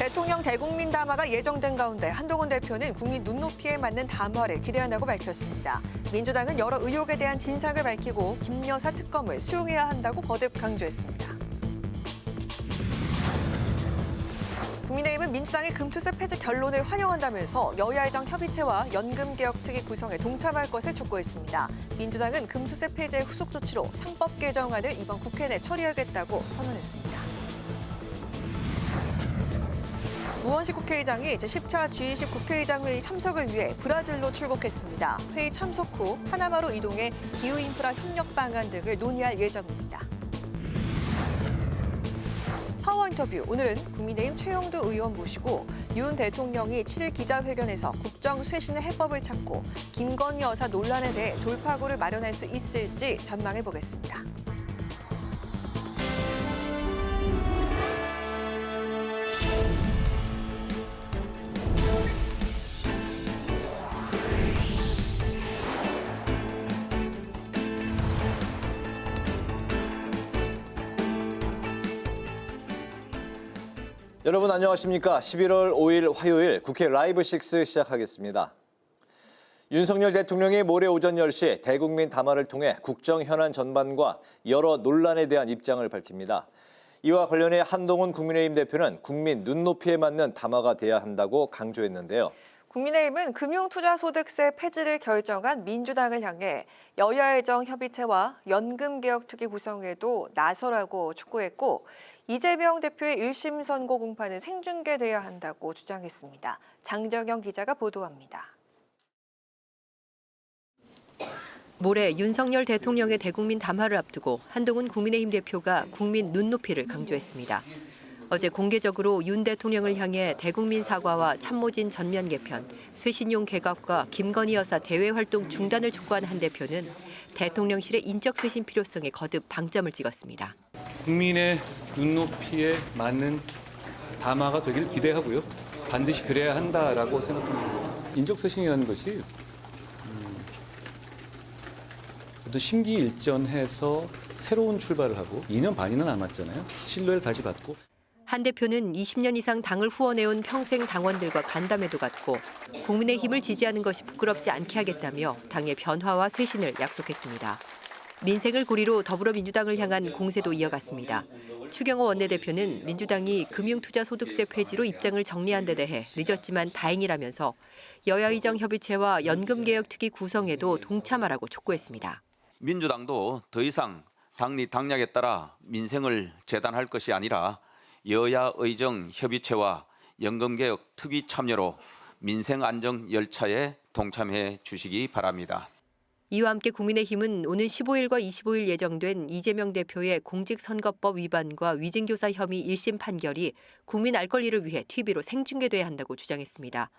대통령 대국민 담화가 예정된 가운데 한동훈 대표는 국민 눈높이에 맞는 담화를 기대한다고 밝혔습니다. 민주당은 여러 의혹에 대한 진상을 밝히고 김 여사 특검을 수용해야 한다고 거듭 강조했습니다. 국민의힘은 민주당의 금투세 폐지 결론을 환영한다면서 여야의정 협의체와 연금개혁특위 구성에 동참할 것을 촉구했습니다. 민주당은 금투세 폐지의 후속 조치로 상법 개정안을 이번 국회 내 처리하겠다고 선언했습니다. 우원식 국회의장이 제10차 G20 국회의장 회의 참석을 위해 브라질로 출국했습니다. 회의 참석 후 파나마로 이동해 기후인프라 협력 방안 등을 논의할 예정입니다. 파워 인터뷰, 오늘은 국민의힘 최영두 의원 모시고 윤 대통령이 7일 기자회견에서 국정 쇄신의 해법을 찾고 김건희 여사 논란에 대해 돌파구를 마련할 수 있을지 전망해 보겠습니다. 여러분 안녕하십니까? 11월 5일 화요일 국회 라이브 6 시작하겠습니다. 윤석열 대통령이 모레 오전 10시 대국민 담화를 통해 국정 현안 전반과 여러 논란에 대한 입장을 밝힙니다. 이와 관련해 한동훈 국민의힘 대표는 국민 눈높이에 맞는 담화가 돼야 한다고 강조했는데요. 국민의힘은 금융투자소득세 폐지를 결정한 민주당을 향해 여야의정 협의체와 연금개혁특위 구성에도 나서라고 촉구했고 이재명 대표의 1심 선고 공판은 생중계돼야 한다고 주장했습니다. 장정영 기자가 보도합니다. 모레 윤석열 대통령의 대국민 담화를 앞두고 한동훈 국민의힘 대표가 국민 눈높이를 강조했습니다. 어제 공개적으로 윤 대통령을 향해 대국민 사과와 참모진 전면 개편, 쇄신용 개각과 김건희 여사 대외 활동 중단을 촉구한 한 대표는 대통령실의 인적 쇄신 필요성에 거듭 방점을 찍었습니다. 국민의 눈높이에 맞는 담화가 되길 기대하고요. 반드시 그래야 한다라고 생각합니다. 인적 쇄신이라는 것이 어떤 심기일전해서 새로운 출발을 하고 2년 반이나 남았잖아요. 신뢰를 다시 받고. 한 대표는 20년 이상 당을 후원해온 평생 당원들과 간담회도 갖고 국민의힘을 지지하는 것이 부끄럽지 않게 하겠다며 당의 변화와 쇄신을 약속했습니다. 민생을 고리로 더불어민주당을 향한 공세도 이어갔습니다. 추경호 원내대표는 민주당이 금융투자소득세 폐지로 입장을 정리한 데 대해 늦었지만 다행이라면서 여야의정 협의체와 연금개혁특위 구성에도 동참하라고 촉구했습니다. 민주당도 더 이상 당락에 따라 민생을 재단할 것이 아니라 여야 의정 협의체와 연금개혁 특위 참여로 민생 안정 열차에 동참해 주시기 바랍니다. 이와 함께 국민의힘은 오는 15일과 25일 예정된 이재명 대표의 공직선거법 위반과 위증교사 혐의 1심 판결이 국민 알 권리를 위해 TV로 생중계돼야 한다고 주장했습니다.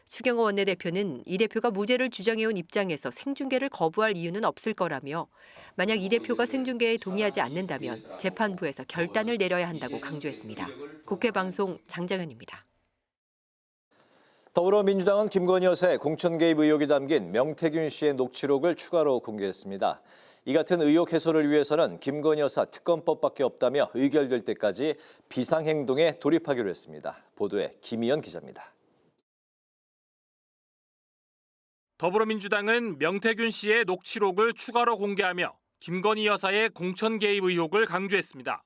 추경호 원내대표는 이 대표가 무죄를 주장해온 입장에서 생중계를 거부할 이유는 없을 거라며 만약 이 대표가 생중계에 동의하지 않는다면 재판부에서 결단을 내려야 한다고 강조했습니다. 국회 방송 장정현입니다. 더불어민주당은 김건희 여사의 공천 개입 의혹이 담긴 명태균 씨의 녹취록을 추가로 공개했습니다. 이 같은 의혹 해소를 위해서는 김건희 여사 특검법밖에 없다며 의결될 때까지 비상행동에 돌입하기로 했습니다. 보도에 김희연 기자입니다. 더불어민주당은 명태균 씨의 녹취록을 추가로 공개하며 김건희 여사의 공천 개입 의혹을 강조했습니다.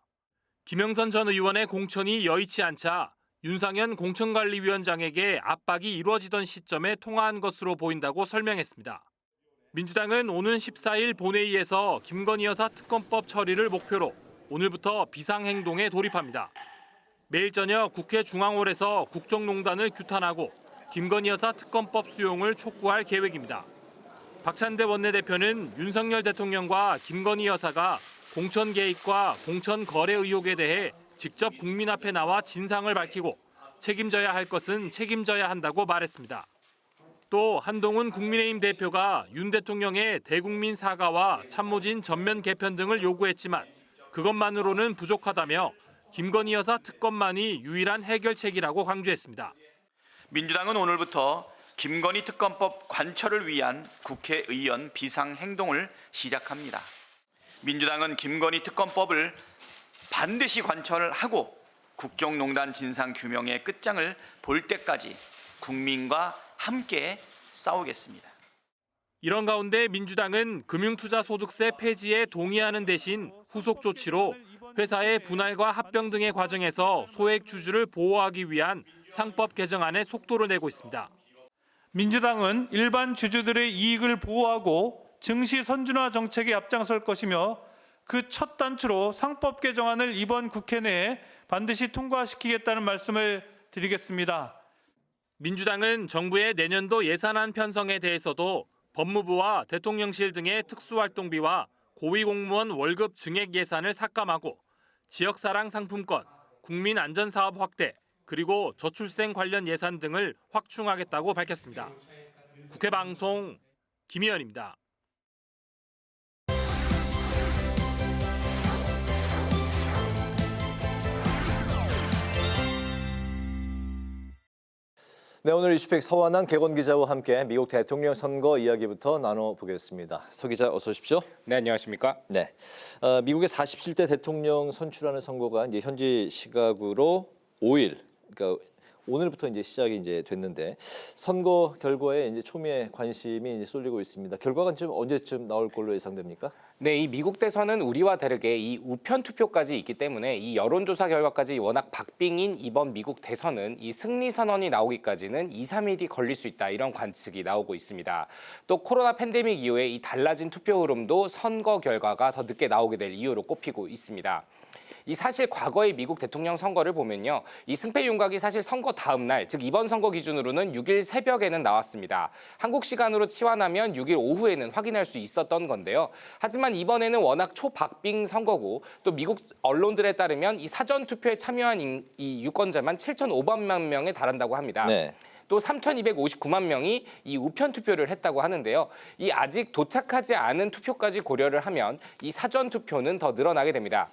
김영선 전 의원의 공천이 여의치 않자 윤상현 공천관리위원장에게 압박이 이루어지던 시점에 통화한 것으로 보인다고 설명했습니다. 민주당은 오는 14일 본회의에서 김건희 여사 특검법 처리를 목표로 오늘부터 비상행동에 돌입합니다. 매일 저녁 국회 중앙홀에서 국정농단을 규탄하고 김건희 여사 특검법 수용을 촉구할 계획입니다. 박찬대 원내대표는 윤석열 대통령과 김건희 여사가 공천 개입과 공천 거래 의혹에 대해 직접 국민 앞에 나와 진상을 밝히고 책임져야 할 것은 책임져야 한다고 말했습니다. 또 한동훈 국민의힘 대표가 윤 대통령의 대국민 사과와 참모진 전면 개편 등을 요구했지만 그것만으로는 부족하다며 김건희 여사 특검만이 유일한 해결책이라고 강조했습니다. 민주당은 오늘부터 김건희 특검법 관철을 위한 국회의원 비상행동을 시작합니다. 민주당은 김건희 특검법을 반드시 관철하고 국정농단 진상 규명의 끝장을 볼 때까지 국민과 함께 싸우겠습니다. 이런 가운데 민주당은 금융투자소득세 폐지에 동의하는 대신 후속 조치로 회사의 분할과 합병 등의 과정에서 소액 주주를 보호하기 위한 상법 개정안에 속도를 내고 있습니다. 민주당은 일반 주주들의 이익을 보호하고 증시 선준화 정책에 앞장설 것이며 그 첫 단추로 상법 개정안을 이번 국회 내에 반드시 통과시키겠다는 말씀을 드리겠습니다. 민주당은 정부의 내년도 예산안 편성에 대해서도 법무부와 대통령실 등의 특수활동비와 고위공무원 월급 증액 예산을 삭감하고 지역사랑 상품권, 국민안전사업 확대, 그리고 저출생 관련 예산 등을 확충하겠다고 밝혔습니다. 국회 방송 김희연입니다. 네, 오늘 이슈팩 서완환 개건 기자와 함께 미국 대통령 선거 이야기부터 나눠보겠습니다. 서 기자 어서 오십시오. 네, 안녕하십니까? 네, 미국의 47대 대통령 선출하는 선거가 이제 현지 시각으로 5일, 그러니까 오늘부터 이제 시작이 이제 됐는데 선거 결과에 이제 초미의 관심이 이제 쏠리고 있습니다. 결과가 지금 언제쯤 나올 걸로 예상됩니까? 네, 이 미국 대선은 우리와 다르게 이 우편 투표까지 있기 때문에 이 여론조사 결과까지 워낙 박빙인 이번 미국 대선은 이 승리 선언이 나오기까지는 2, 3일이 걸릴 수 있다 이런 관측이 나오고 있습니다. 또 코로나 팬데믹 이후에 이 달라진 투표 흐름도 선거 결과가 더 늦게 나오게 될 이유로 꼽히고 있습니다. 이 사실 과거의 미국 대통령 선거를 보면요. 이 승패 윤곽이 사실 선거 다음 날, 즉 이번 선거 기준으로는 6일 새벽에는 나왔습니다. 한국 시간으로 치환하면 6일 오후에는 확인할 수 있었던 건데요. 하지만 이번에는 워낙 초박빙 선거고 또 미국 언론들에 따르면 이 사전 투표에 참여한 이 유권자만 7,500만 명에 달한다고 합니다. 네. 또 3,259만 명이 이 우편 투표를 했다고 하는데요. 이 아직 도착하지 않은 투표까지 고려를 하면 이 사전 투표는 더 늘어나게 됩니다.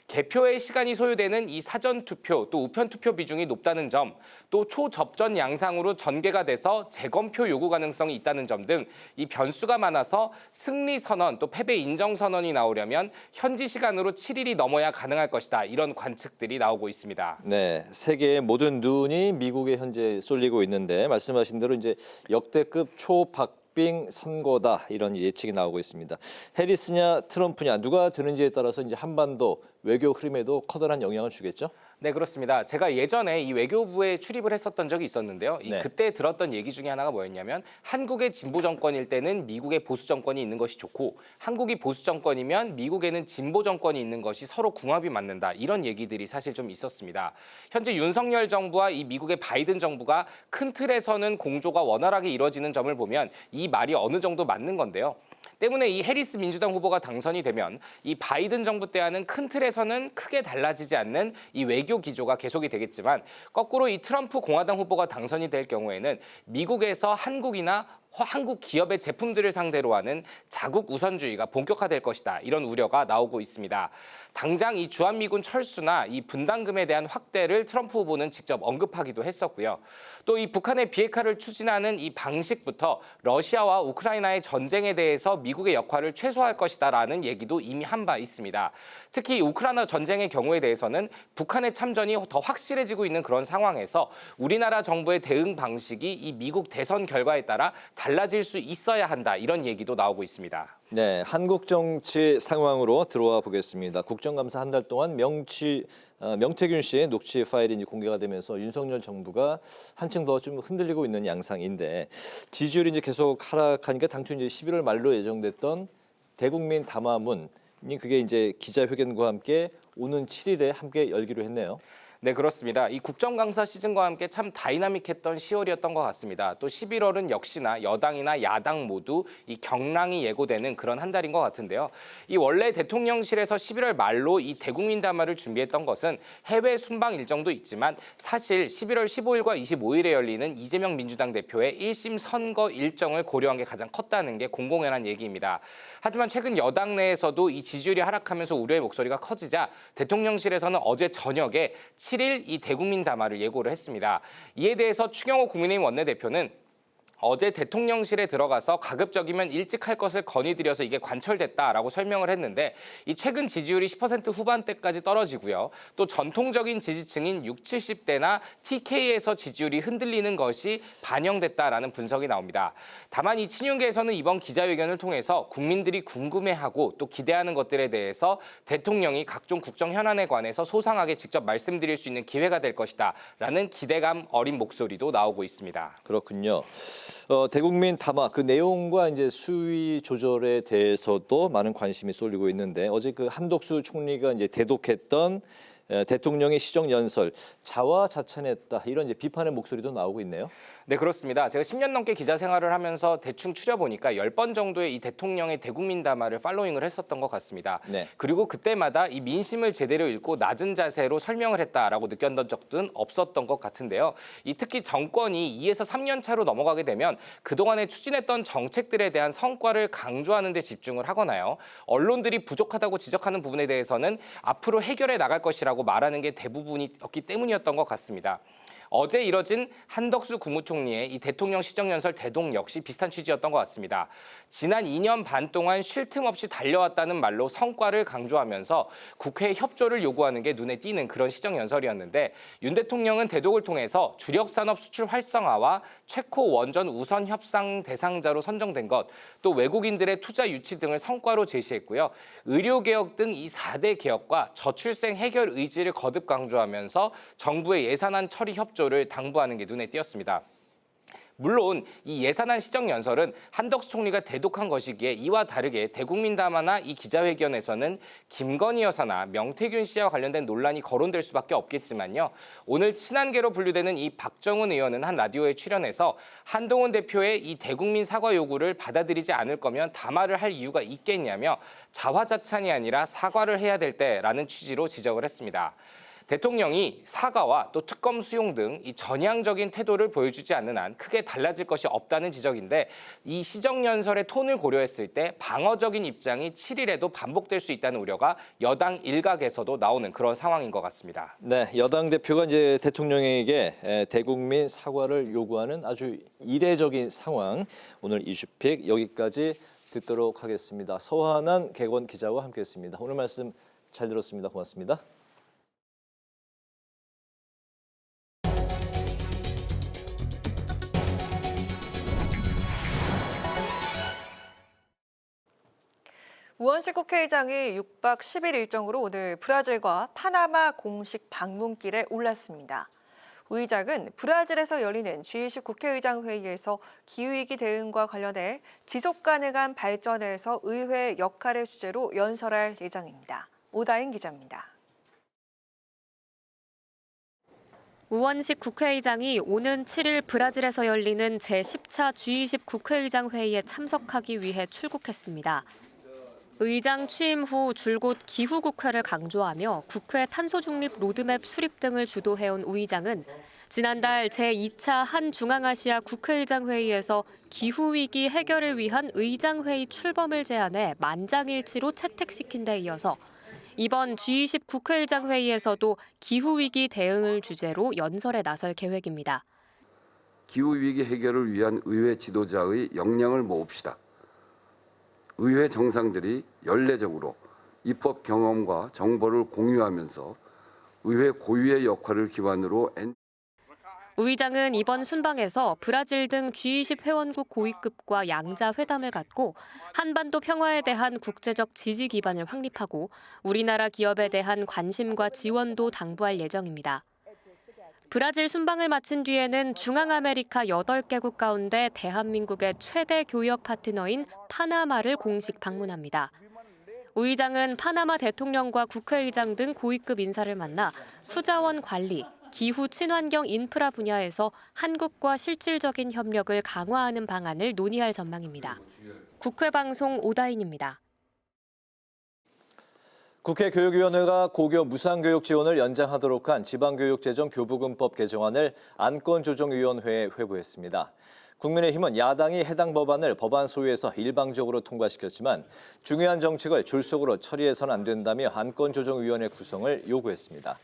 개표의 시간이 소요되는 이 사전 투표 또 우편 투표 비중이 높다는 점, 또 초접전 양상으로 전개가 돼서 재검표 요구 가능성이 있다는 점 등 이 변수가 많아서 승리 선언 또 패배 인정 선언이 나오려면 현지 시간으로 7일이 넘어야 가능할 것이다. 이런 관측들이 나오고 있습니다. 네, 세계의 모든 눈이 미국에 현재 쏠리고 있는데 말씀하신 대로 이제 역대급 초박빙 선거다 이런 예측이 나오고 있습니다. 해리스냐 트럼프냐 누가 되는지에 따라서 이제 한반도 외교 흐름에도 커다란 영향을 주겠죠? 네, 그렇습니다. 제가 예전에 이 외교부에 출입을 했었던 적이 있었는데요. 네. 그때 들었던 얘기 중에 하나가 뭐였냐면 한국의 진보 정권일 때는 미국의 보수 정권이 있는 것이 좋고 한국이 보수 정권이면 미국에는 진보 정권이 있는 것이 서로 궁합이 맞는다. 이런 얘기들이 사실 좀 있었습니다. 현재 윤석열 정부와 이 미국의 바이든 정부가 큰 틀에서는 공조가 원활하게 이루어지는 점을 보면 이 말이 어느 정도 맞는 건데요. 때문에 이 해리스 민주당 후보가 당선이 되면 이 바이든 정부 때와는 큰 틀에서는 크게 달라지지 않는 이 외교 기조가 계속이 되겠지만 거꾸로 이 트럼프 공화당 후보가 당선이 될 경우에는 미국에서 한국이나 한국 기업의 제품들을 상대로 하는 자국 우선주의가 본격화될 것이다. 이런 우려가 나오고 있습니다. 당장 이 주한미군 철수나 이 분담금에 대한 확대를 트럼프 후보는 직접 언급하기도 했었고요. 또 이 북한의 비핵화를 추진하는 이 방식부터 러시아와 우크라이나의 전쟁에 대해서 미국의 역할을 최소화할 것이다라는 얘기도 이미 한 바 있습니다. 특히 우크라이나 전쟁의 경우에 대해서는 북한의 참전이 더 확실해지고 있는 그런 상황에서 우리나라 정부의 대응 방식이 이 미국 대선 결과에 따라 달라질 수 있어야 한다. 이런 얘기도 나오고 있습니다. 네, 한국 정치 상황으로 들어와 보겠습니다. 국정감사 한 달 동안 명태균 씨의 녹취 파일이 이제 공개가 되면서 윤석열 정부가 한층 더 좀 흔들리고 있는 양상인데 지지율이 이제 계속 하락하니까 당초 이제 11월 말로 예정됐던 대국민 담화문이 그게 이제 기자회견과 함께 오는 7일에 함께 열기로 했네요. 네, 그렇습니다. 이 국정감사 시즌과 함께 참 다이나믹했던 10월이었던 것 같습니다. 또 11월은 역시나 여당이나 야당 모두 이 경랑이 예고되는 그런 한 달인 것 같은데요. 이 원래 대통령실에서 11월 말로 이 대국민 담화를 준비했던 것은 해외 순방 일정도 있지만 사실 11월 15일과 25일에 열리는 이재명 민주당 대표의 1심 선거 일정을 고려한 게 가장 컸다는 게 공공연한 얘기입니다. 하지만 최근 여당 내에서도 이 지지율이 하락하면서 우려의 목소리가 커지자 대통령실에서는 어제 저녁에 7일 이 대국민 담화를 예고를 했습니다. 이에 대해서 추경호 국민의힘 원내대표는 어제 대통령실에 들어가서 가급적이면 일찍 할 것을 건의드려서 이게 관철됐다라고 설명을 했는데 이 최근 지지율이 10% 후반대까지 떨어지고요. 또 전통적인 지지층인 60, 70대나 TK에서 지지율이 흔들리는 것이 반영됐다라는 분석이 나옵니다. 다만 이 친윤계에서는 이번 기자회견을 통해서 국민들이 궁금해하고 또 기대하는 것들에 대해서 대통령이 각종 국정 현안에 관해서 소상하게 직접 말씀드릴 수 있는 기회가 될 것이다라는 기대감 어린 목소리도 나오고 있습니다. 그렇군요. 대국민 담화 그 내용과 이제 수위 조절에 대해서도 많은 관심이 쏠리고 있는데 어제 그 한덕수 총리가 이제 대독했던 대통령의 시정 연설 자화자찬했다 이런 이제 비판의 목소리도 나오고 있네요. 네, 그렇습니다. 제가 10년 넘게 기자 생활을 하면서 대충 추려보니까 10번 정도의 이 대통령의 대국민 담화를 팔로잉을 했었던 것 같습니다. 네. 그리고 그때마다 이 민심을 제대로 읽고 낮은 자세로 설명을 했다라고 느꼈던 적은 없었던 것 같은데요. 이 특히 정권이 2에서 3년 차로 넘어가게 되면 그동안에 추진했던 정책들에 대한 성과를 강조하는 데 집중을 하거나요. 언론들이 부족하다고 지적하는 부분에 대해서는 앞으로 해결해 나갈 것이라고 말하는 게 대부분이었기 때문이었던 것 같습니다. 어제 이뤄진 한덕수 국무총리의 이 대통령 시정연설 대동 역시 비슷한 취지였던 것 같습니다. 지난 2년 반 동안 쉴 틈 없이 달려왔다는 말로 성과를 강조하면서 국회에 협조를 요구하는 게 눈에 띄는 그런 시정연설이었는데 윤 대통령은 대독을 통해서 주력산업 수출 활성화와 체코 원전 우선 협상 대상자로 선정된 것, 또 외국인들의 투자 유치 등을 성과로 제시했고요. 의료개혁 등 이 4대 개혁과 저출생 해결 의지를 거듭 강조하면서 정부의 예산안 처리 협조를 당부하는 게 눈에 띄었습니다. 물론 이 예산안 시정연설은 한덕수 총리가 대독한 것이기에 이와 다르게 대국민 담화나 이 기자회견에서는 김건희 여사나 명태균 씨와 관련된 논란이 거론될 수밖에 없겠지만요. 오늘 친한계로 분류되는 이 박정훈 의원은 한 라디오에 출연해서 한동훈 대표의 이 대국민 사과 요구를 받아들이지 않을 거면 담화를 할 이유가 있겠냐며 자화자찬이 아니라 사과를 해야 될 때라는 취지로 지적을 했습니다. 대통령이 사과와 또 특검 수용 등 이 전향적인 태도를 보여주지 않는 한 크게 달라질 것이 없다는 지적인데 이 시정연설의 톤을 고려했을 때 방어적인 입장이 7일에도 반복될 수 있다는 우려가 여당 일각에서도 나오는 그런 상황인 것 같습니다. 네, 여당 대표가 이제 대통령에게 대국민 사과를 요구하는 아주 이례적인 상황. 오늘 이슈픽 여기까지 듣도록 하겠습니다. 서한한 객원 기자와 함께했습니다. 오늘 말씀 잘 들었습니다. 고맙습니다. 우원식 국회의장이 6박 10일 일정으로 오늘 브라질과 파나마 공식 방문길에 올랐습니다. 우 의장은 브라질에서 열리는 G20 국회의장 회의에서 기후위기 대응과 관련해 지속가능한 발전에서 의회의 역할의 주제로 연설할 예정입니다. 오다인 기자입니다. 우원식 국회의장이 오는 7일 브라질에서 열리는 제10차 G20 국회의장 회의에 참석하기 위해 출국했습니다. 의장 취임 후 줄곧 기후국회를 강조하며 국회 탄소중립 로드맵 수립 등을 주도해온 우 의장은 지난달 제2차 한중앙아시아 국회의장 회의에서 기후위기 해결을 위한 의장회의 출범을 제안해 만장일치로 채택시킨 데 이어서 이번 G20 국회의장 회의에서도 기후위기 대응을 주제로 연설에 나설 계획입니다. 기후위기 해결을 위한 의회 지도자의 역량을 모읍시다. 의회 정상들이 연례적으로 입법 경험과 정보를 공유하면서 의회 고유의 역할을 기반으로 우 의장은 이번 순방에서 브라질 등 G20 회원국 고위급과 양자 회담을 갖고 한반도 평화에 대한 국제적 지지 기반을 확립하고 우리나라 기업에 대한 관심과 지원도 당부할 예정입니다. 브라질 순방을 마친 뒤에는 중앙아메리카 8개국 가운데 대한민국의 최대 교역 파트너인 파나마를 공식 방문합니다. 우 의장은 파나마 대통령과 국회의장 등 고위급 인사를 만나 수자원 관리, 기후 친환경 인프라 분야에서 한국과 실질적인 협력을 강화하는 방안을 논의할 전망입니다. 국회 방송 오다인입니다. 국회 교육위원회가 고교 무상교육 지원을 연장하도록 한 지방교육재정교부금법 개정안을 안건조정위원회에 회부했습니다. 국민의힘은 야당이 해당 법안을 법안 소위에서 일방적으로 통과시켰지만 중요한 정책을 졸속으로 처리해서는 안 된다며 안건조정위원회 구성을 요구했습니다.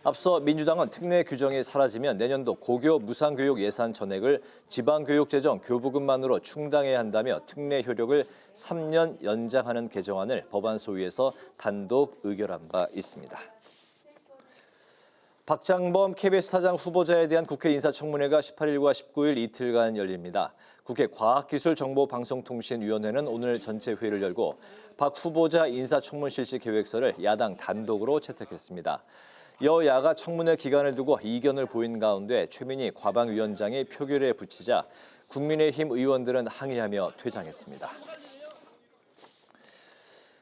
앞서 민주당은 특례 규정이 사라지면 내년도 고교 무상교육 예산 전액을 지방교육재정 교부금만으로 충당해야 한다며 특례 효력을 3년 연장하는 개정안을 법안 소위에서 단독 의결한 바 있습니다. 박장범 KBS 사장 후보자에 대한 국회 인사청문회가 18일과 19일 이틀간 열립니다. 국회 과학기술정보방송통신위원회는 오늘 전체 회의를 열고 박 후보자 인사청문 실시 계획서를 야당 단독으로 채택했습니다. 여야가 청문회 기간을 두고 이견을 보인 가운데 최민희 과방위원장이 표결에 붙이자 국민의힘 의원들은 항의하며 퇴장했습니다.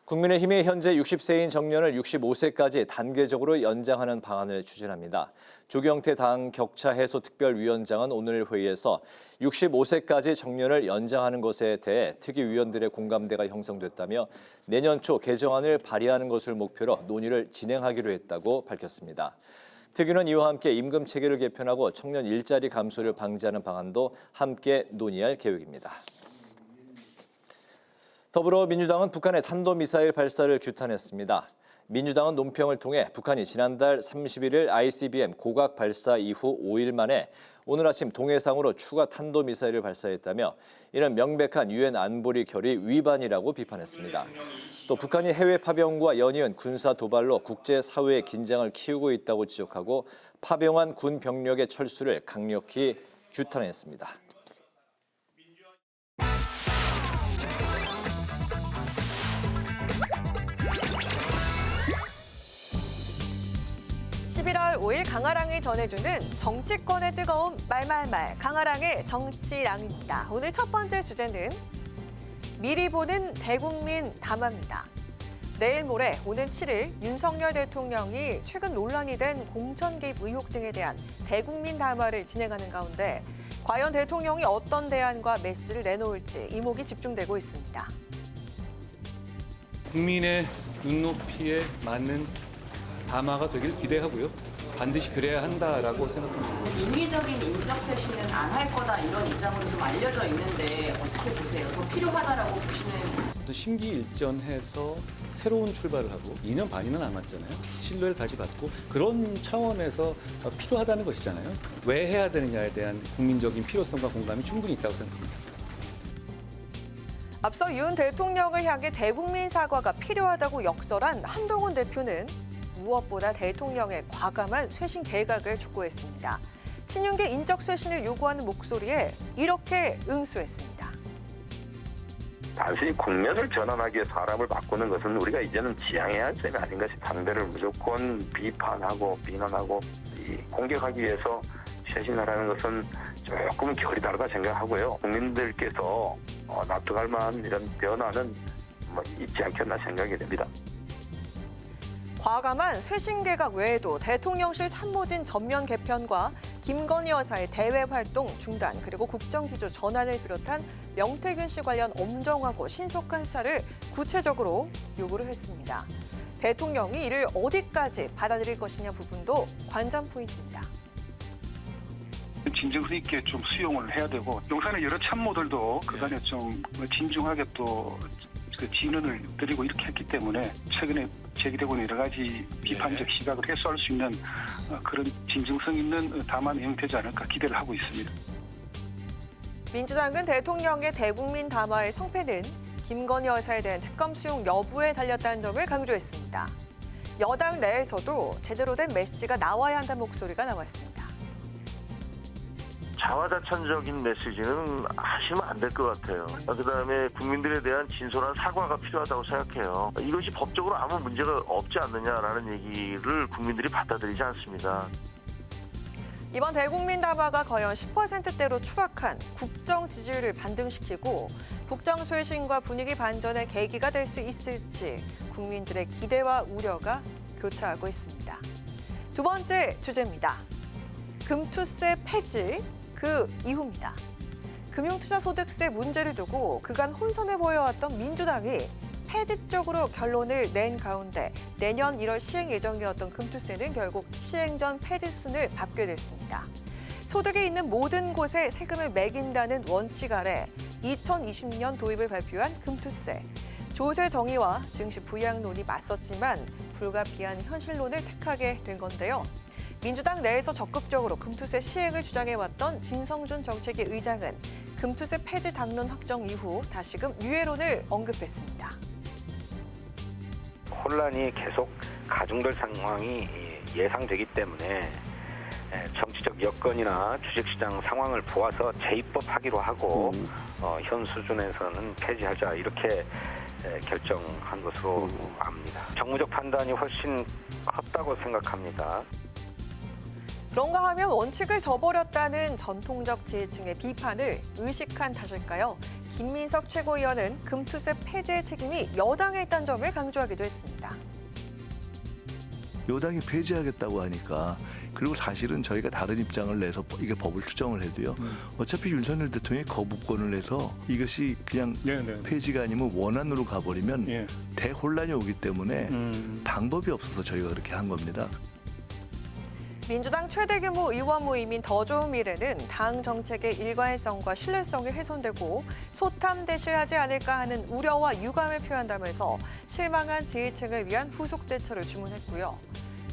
국민의힘이 현재 60세인 정년을 65세까지 단계적으로 연장하는 방안을 추진합니다. 조경태 당 격차 해소 특별위원장은 오늘 회의에서 65세까지 정년을 연장하는 것에 대해 특위위원들의 공감대가 형성됐다며 내년 초 개정안을 발의하는 것을 목표로 논의를 진행하기로 했다고 밝혔습니다. 특위는 이와 함께 임금 체계를 개편하고 청년 일자리 감소를 방지하는 방안도 함께 논의할 계획입니다. 더불어민주당은 북한의 탄도미사일 발사를 규탄했습니다. 민주당은 논평을 통해 북한이 지난달 31일 ICBM 고각 발사 이후 5일 만에 오늘 아침 동해상으로 추가 탄도미사일을 발사했다며 이는 명백한 유엔 안보리 결의 위반이라고 비판했습니다. 또 북한이 해외 파병과 연이은 군사 도발로 국제사회의 긴장을 키우고 있다고 지적하고 파병한 군 병력의 철수를 강력히 규탄했습니다. 11월 5일 강아랑이 전해주는 정치권의 뜨거움 말말말 강아랑의 정치랑입니다. 오늘 첫 번째 주제는 미리 보는 대국민 담화입니다. 내일 모레 오는 7일 윤석열 대통령이 최근 논란이 된 공천 개입 의혹 등에 대한 대국민 담화를 진행하는 가운데 과연 대통령이 어떤 대안과 메시지를 내놓을지 이목이 집중되고 있습니다. 국민의 눈높이에 맞는 담화가 되길 기대하고요. 반드시 그래야 한다라고 생각합니다. 인위적인 인적 쇄신은 안 할 거다 이런 입장으로 좀 알려져 있는데 어떻게 보세요? 더 필요하다라고 보시는? 심기일전해서 새로운 출발을 하고 2년 반이나 남았잖아요. 신뢰를 다시 받고 그런 차원에서 필요하다는 것이잖아요. 왜 해야 되느냐에 대한 국민적인 필요성과 공감이 충분히 있다고 생각합니다. 앞서 윤 대통령을 향해 대국민 사과가 필요하다고 역설한 한동훈 대표는 무엇보다 대통령의 과감한 쇄신 개각을 촉구했습니다. 친윤계 인적 쇄신을 요구하는 목소리에 이렇게 응수했습니다. 단순히 국면을 전환하기 위해 사람을 바꾸는 것은 우리가 이제는 지향해야 할 점이 아닌 것이 상대를 무조건 비판하고 비난하고 공격하기 위해서 쇄신하라는 것은 조금은 결이 다르다 생각하고요. 국민들께서 납득할 만한 이런 변화는 있지 않겠나 생각이 됩니다. 과감한 쇄신 개각 외에도 대통령실 참모진 전면 개편과 김건희 여사의 대외 활동 중단 그리고 국정기조 전환을 비롯한 명태균 씨 관련 엄정하고 신속한 수사를 구체적으로 요구를 했습니다. 대통령이 이를 어디까지 받아들일 것이냐 부분도 관전 포인트입니다. 진정성 있게 좀 수용을 해야 되고 용산의 여러 참모들도 그간에 좀 진중하게 또 진언을 드리고 이렇게 했기 때문에 최근에 제기되고 있는 여러 가지 비판적 시각을 해소할 수 있는 그런 진정성 있는 담화 내용이 되지 않을까 기대를 하고 있습니다. 민주당은 대통령의 대국민 담화의 성패는 김건희 여사에 대한 특검 수용 여부에 달렸다는 점을 강조했습니다. 여당 내에서도 제대로 된 메시지가 나와야 한다는 목소리가 나왔습니다. 자화자찬적인 메시지는 하시면 안 될 것 같아요. 그다음에 국민들에 대한 진솔한 사과가 필요하다고 생각해요. 이것이 법적으로 아무 문제가 없지 않느냐라는 얘기를 국민들이 받아들이지 않습니다. 이번 대국민 담화가 과연 10%대로 추락한 국정 지지율을 반등시키고 국정 쇄신과 분위기 반전의 계기가 될 수 있을지 국민들의 기대와 우려가 교차하고 있습니다. 두 번째 주제입니다. 금투세 폐지, 그 이후입니다. 금융투자소득세 문제를 두고 그간 혼선해 보여왔던 민주당이 폐지 쪽으로 결론을 낸 가운데 내년 1월 시행 예정이었던 금투세는 결국 시행 전 폐지 수순을 밟게 됐습니다. 소득이 있는 모든 곳에 세금을 매긴다는 원칙 아래 2020년 도입을 발표한 금투세. 조세 정의와 증시 부양론이 맞섰지만 불가피한 현실론을 택하게 된 건데요. 민주당 내에서 적극적으로 금투세 시행을 주장해왔던 진성준 정책위 의장은 금투세 폐지 당론 확정 이후 다시금 유예론을 언급했습니다. 혼란이 계속 가중될 상황이 예상되기 때문에 정치적 여건이나 주식시장 상황을 보아서 재입법하기로 하고 현 수준에서는 폐지하자 이렇게 결정한 것으로 압니다. 정무적 판단이 훨씬 컸다고 생각합니다. 그런가 하면 원칙을 저버렸다는 전통적 지지층의 비판을 의식한 탓일까요? 김민석 최고위원은 금투세 폐지의 책임이 여당에 있다는 점을 강조하기도 했습니다. 여당이 폐지하겠다고 하니까 그리고 사실은 저희가 다른 입장을 내서 이게 법을 추정을 해도요. 어차피 윤석열 대통령이 거부권을 내서 이것이 그냥 폐지가 아니면 원안으로 가버리면 대혼란이 오기 때문에 방법이 없어서 저희가 그렇게 한 겁니다. 민주당 최대 규모 의원 모임인 더 좋은 미래는 당 정책의 일관성과 신뢰성이 훼손되고 소탐대실하지 않을까 하는 우려와 유감을 표한다면서 실망한 지지층을 위한 후속 대처를 주문했고요.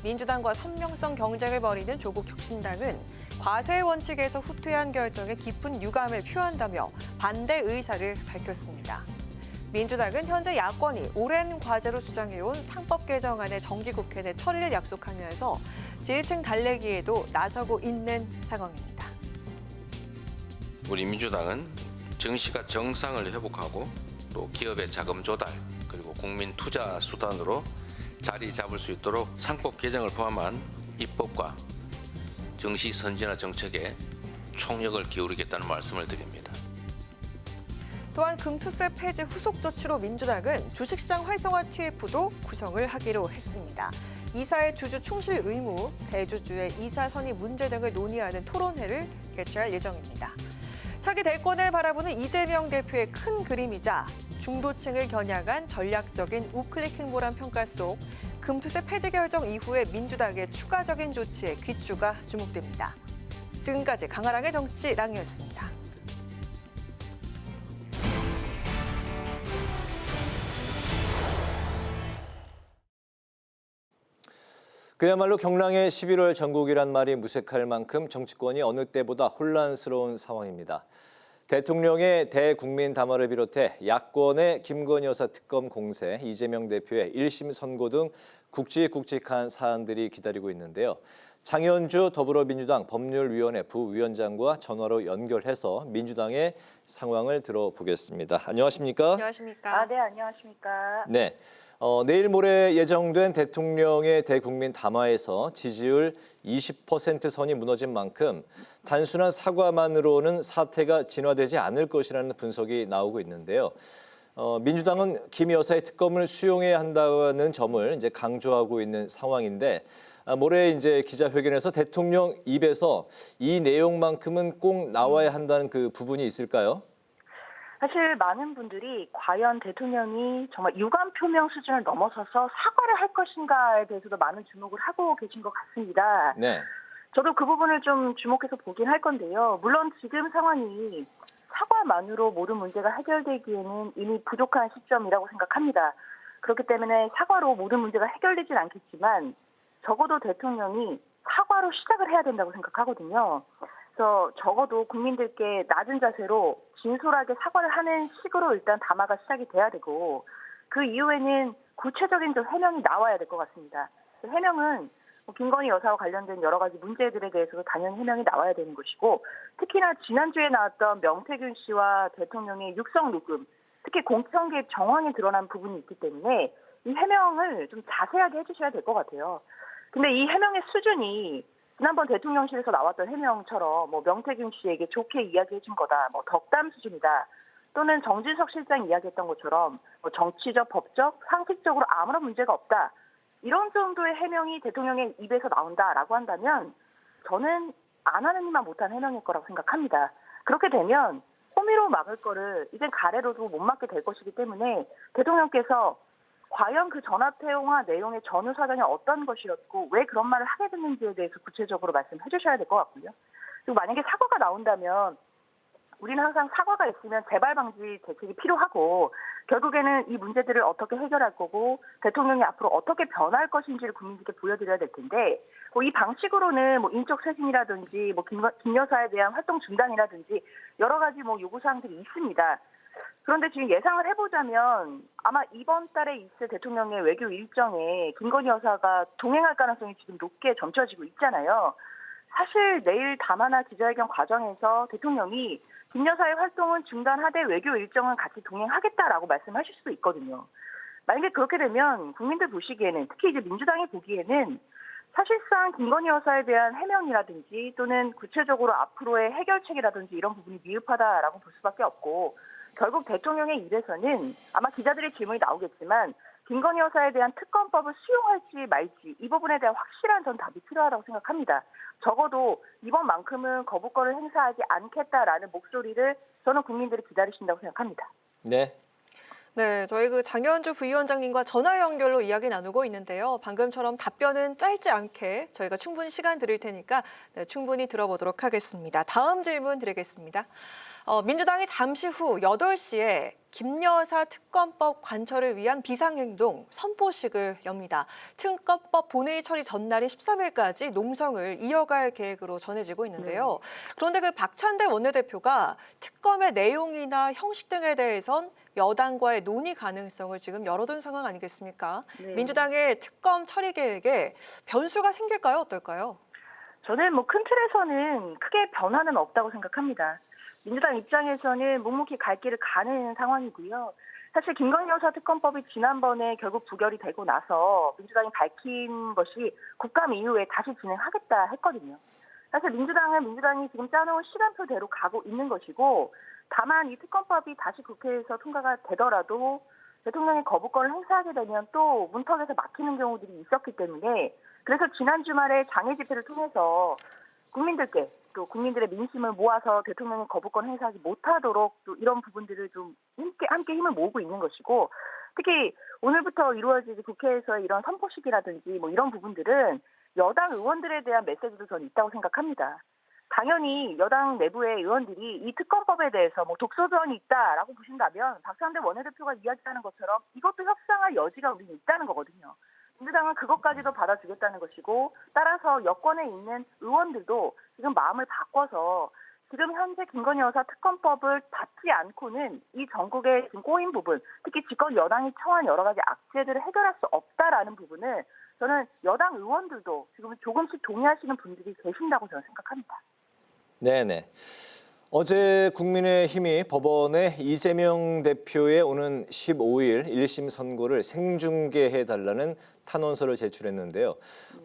민주당과 선명성 경쟁을 벌이는 조국 혁신당은 과세 원칙에서 후퇴한 결정에 깊은 유감을 표한다며 반대 의사를 밝혔습니다. 민주당은 현재 야권이 오랜 과제로 주장해온 상법 개정안의 정기국회 내 처리를 약속하면서 지지층 달래기에도 나서고 있는 상황입니다. 우리 민주당은 증시가 정상을 회복하고 또 기업의 자금 조달 그리고 국민 투자 수단으로 자리 잡을 수 있도록 상법 개정을 포함한 입법과 증시 선진화 정책에 총력을 기울이겠다는 말씀을 드립니다. 또한 금투세 폐지 후속 조치로 민주당은 주식시장 활성화 TF도 구성을 하기로 했습니다. 이사의 주주 충실 의무, 대주주의 이사 선임 문제 등을 논의하는 토론회를 개최할 예정입니다. 차기 대권을 바라보는 이재명 대표의 큰 그림이자 중도층을 겨냥한 전략적인 우클릭 행보란 평가 속 금투세 폐지 결정 이후에 민주당의 추가적인 조치에 귀추가 주목됩니다. 지금까지 강아랑의 정치랑이었습니다. 그야말로 경랑의 11월 전국이란 말이 무색할 만큼 정치권이 어느 때보다 혼란스러운 상황입니다. 대통령의 대국민 담화를 비롯해 야권의 김건희 여사 특검 공세, 이재명 대표의 1심 선고 등 굵직굵직한 사안들이 기다리고 있는데요. 장현주 더불어민주당 법률위원회 부위원장과 전화로 연결해서 민주당의 상황을 들어보겠습니다. 안녕하십니까? 안녕하십니까? 네, 안녕하십니까? 네. 내일 모레 예정된 대통령의 대국민 담화에서 지지율 20% 선이 무너진 만큼 단순한 사과만으로는 사태가 진화되지 않을 것이라는 분석이 나오고 있는데요. 민주당은 김 여사의 특검을 수용해야 한다는 점을 이제 강조하고 있는 상황인데 모레 이제 기자회견에서 대통령 입에서 이 내용만큼은 꼭 나와야 한다는 그 부분이 있을까요? 사실 많은 분들이 과연 대통령이 정말 유감 표명 수준을 넘어서서 사과를 할 것인가에 대해서도 많은 주목을 하고 계신 것 같습니다. 네. 저도 그 부분을 좀 주목해서 보긴 할 건데요. 물론 지금 상황이 사과만으로 모든 문제가 해결되기에는 이미 부족한 시점이라고 생각합니다. 그렇기 때문에 사과로 모든 문제가 해결되진 않겠지만 적어도 대통령이 사과로 시작을 해야 된다고 생각하거든요. 그래서 적어도 국민들께 낮은 자세로 진솔하게 사과를 하는 식으로 일단 담화가 시작이 돼야 되고 그 이후에는 구체적인 좀 해명이 나와야 될 것 같습니다. 해명은 김건희 여사와 관련된 여러 가지 문제들에 대해서도 당연히 해명이 나와야 되는 것이고 특히나 지난주에 나왔던 명태균 씨와 대통령의 육성 녹음, 특히 공천 개입 정황이 드러난 부분이 있기 때문에 이 해명을 좀 자세하게 해주셔야 될 것 같아요. 근데 이 해명의 수준이 지난번 대통령실에서 나왔던 해명처럼 뭐 명태균 씨에게 좋게 이야기해 준 거다, 뭐 덕담 수준이다, 또는 정진석 실장 이야기했던 것처럼 뭐 정치적, 법적, 상식적으로 아무런 문제가 없다, 이런 정도의 해명이 대통령의 입에서 나온다라고 한다면 저는 안 하는 일만 못한 해명일 거라고 생각합니다. 그렇게 되면 호미로 막을 거를 이젠 가래로도 못 막게 될 것이기 때문에 대통령께서 과연 그 전화통화 내용의 전후 사정이 어떤 것이었고 왜 그런 말을 하게 됐는지에 대해서 구체적으로 말씀해 주셔야 될 것 같고요. 그리고 만약에 사과가 나온다면 우리는 항상 사과가 있으면 재발 방지 대책이 필요하고 결국에는 이 문제들을 어떻게 해결할 거고 대통령이 앞으로 어떻게 변할 것인지를 국민들께 보여드려야 될 텐데 이 방식으로는 인적 쇄신이라든지 김 여사에 대한 활동 중단이라든지 여러 가지 요구사항들이 있습니다. 그런데 지금 예상을 해보자면 아마 이번 달에 있을 대통령의 외교 일정에 김건희 여사가 동행할 가능성이 지금 높게 점쳐지고 있잖아요. 사실 내일 담화나 기자회견 과정에서 대통령이 김 여사의 활동은 중단하되 외교 일정은 같이 동행하겠다라고 말씀하실 수도 있거든요. 만약에 그렇게 되면 국민들 보시기에는 특히 이제 민주당이 보기에는 사실상 김건희 여사에 대한 해명이라든지 또는 구체적으로 앞으로의 해결책이라든지 이런 부분이 미흡하다라고 볼 수밖에 없고 결국 대통령의 입에서는 아마 기자들의 질문이 나오겠지만 김건희 여사에 대한 특검법을 수용할지 말지 이 부분에 대한 확실한 전 답이 필요하다고 생각합니다. 적어도 이번만큼은 거부권을 행사하지 않겠다라는 목소리를 저는 국민들이 기다리신다고 생각합니다. 네. 네, 저희 장현주 부위원장님과 전화 연결로 이야기 나누고 있는데요. 방금처럼 답변은 짧지 않게 저희가 충분히 시간 드릴 테니까 충분히 들어보도록 하겠습니다. 다음 질문 드리겠습니다. 민주당이 잠시 후 8시에 김 여사 특검법 관철을 위한 비상행동 선포식을 엽니다. 특검법 본회의 처리 전날인 13일까지 농성을 이어갈 계획으로 전해지고 있는데요. 그런데 그 박찬대 원내대표가 특검의 내용이나 형식 등에 대해선 여당과의 논의 가능성을 지금 열어둔 상황 아니겠습니까? 네. 민주당의 특검 처리 계획에 변수가 생길까요? 어떨까요? 저는 큰 틀에서는 크게 변화는 없다고 생각합니다. 민주당 입장에서는 묵묵히 갈 길을 가는 상황이고요. 사실 김건희 여사 특검법이 지난번에 결국 부결이 되고 나서 민주당이 밝힌 것이 국감 이후에 다시 진행하겠다 했거든요. 사실 민주당이 지금 짜놓은 시간표대로 가고 있는 것이고 다만 이 특검법이 다시 국회에서 통과가 되더라도 대통령이 거부권을 행사하게 되면 또 문턱에서 막히는 경우들이 있었기 때문에 그래서 지난 주말에 장애 집회를 통해서 국민들께 또 국민들의 민심을 모아서 대통령이 거부권 행사하지 못하도록 또 이런 부분들을 좀 함께 힘을 모으고 있는 것이고 특히 오늘부터 이루어질 국회에서의 이런 선포식이라든지 이런 부분들은 여당 의원들에 대한 메시지도 저는 있다고 생각합니다. 당연히 여당 내부의 의원들이 이 특검법에 대해서 독소조항이 있다라고 보신다면 박찬대 원내대표가 이야기하는 것처럼 이것도 협상할 여지가 우리는 있다는 거거든요. 민주당은 그것까지도 받아주겠다는 것이고 따라서 여권에 있는 의원들도 지금 마음을 바꿔서 지금 현재 김건희 여사 특검법을 닫지 않고는 이 전국의 지금 꼬인 부분, 특히 집권 여당이 처한 여러 가지 악재들을 해결할 수 없다라는 부분을 저는 여당 의원들도 지금 조금씩 동의하시는 분들이 계신다고 저는 생각합니다. 네네. 어제 국민의힘이 법원에 이재명 대표의 오는 15일 1심 선고를 생중계해달라는 탄원서를 제출했는데요.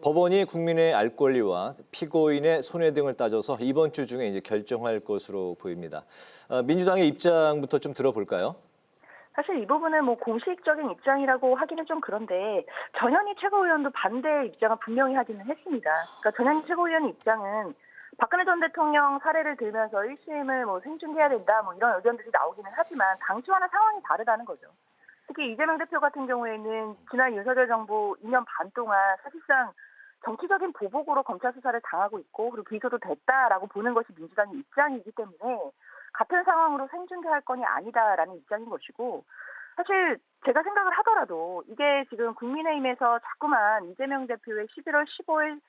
법원이 국민의 알 권리와 피고인의 손해 등을 따져서 이번 주 중에 이제 결정할 것으로 보입니다. 민주당의 입장부터 좀 들어볼까요? 사실 이 부분은 공식적인 입장이라고 하기는 좀 그런데 전현희 최고위원도 반대 입장을 분명히 하기는 했습니다. 그러니까 전현희 최고위원 입장은 박근혜 전 대통령 사례를 들면서 1심을 생중계해야 된다 이런 의견들이 나오기는 하지만 당시와는 상황이 다르다는 거죠. 특히 이재명 대표 같은 경우에는 지난 윤석열 정부 2년 반 동안 사실상 정치적인 보복으로 검찰 수사를 당하고 있고 그리고 기소도 됐다라고 보는 것이 민주당의 입장이기 때문에 같은 상황으로 생중계할 건이 아니다라는 입장인 것이고 사실 제가 생각을 하더라도 이게 지금 국민의힘에서 자꾸만 이재명 대표의 11월 15일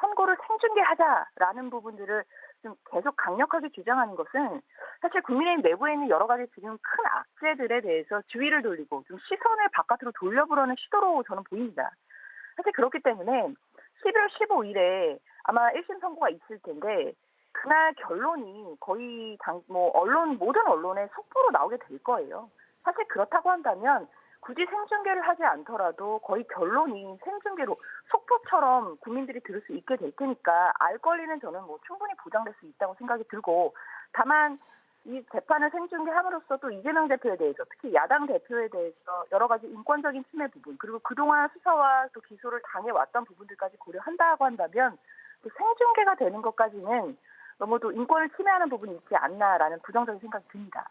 선고를 생중계하자라는 부분들을 좀 계속 강력하게 주장하는 것은 사실 국민의힘 내부에 있는 여러 가지 지금 큰 악재들에 대해서 주의를 돌리고 좀 시선을 바깥으로 돌려보려는 시도로 저는 보입니다. 사실 그렇기 때문에 11월 15일에 아마 1심 선고가 있을 텐데 그날 결론이 거의 모든 언론의 속보로 나오게 될 거예요. 사실 그렇다고 한다면 굳이 생중계를 하지 않더라도 거의 결론이 생중계로 속보처럼 국민들이 들을 수 있게 될 테니까 알 권리는 저는 충분히 보장될 수 있다고 생각이 들고 다만 이 재판을 생중계함으로써 또 이재명 대표에 대해서 특히 야당 대표에 대해서 여러 가지 인권적인 침해 부분 그리고 그동안 수사와 또 기소를 당해왔던 부분들까지 고려한다고 한다면 또 생중계가 되는 것까지는 너무도 인권을 침해하는 부분이 있지 않나라는 부정적인 생각이 듭니다.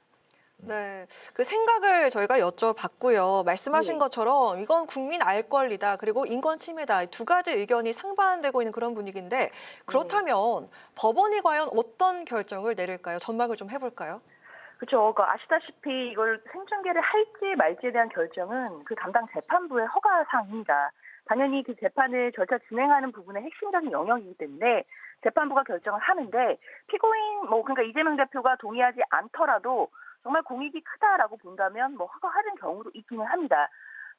네, 그 생각을 저희가 여쭤봤고요. 말씀하신 네. 것처럼 이건 국민 알 권리다, 그리고 인권 침해다, 두 가지 의견이 상반되고 있는 그런 분위기인데 그렇다면 법원이 과연 어떤 결정을 내릴까요? 전망을 좀 해볼까요? 그렇죠. 아시다시피 이걸 생중계를 할지 말지에 대한 결정은 그 담당 재판부의 허가 사항입니다. 당연히 그 재판을 절차 진행하는 부분의 핵심적인 영역이기 때문에 재판부가 결정을 하는데 피고인 그러니까 이재명 대표가 동의하지 않더라도 정말 공익이 크다라고 본다면 허가하는 경우도 있기는 합니다.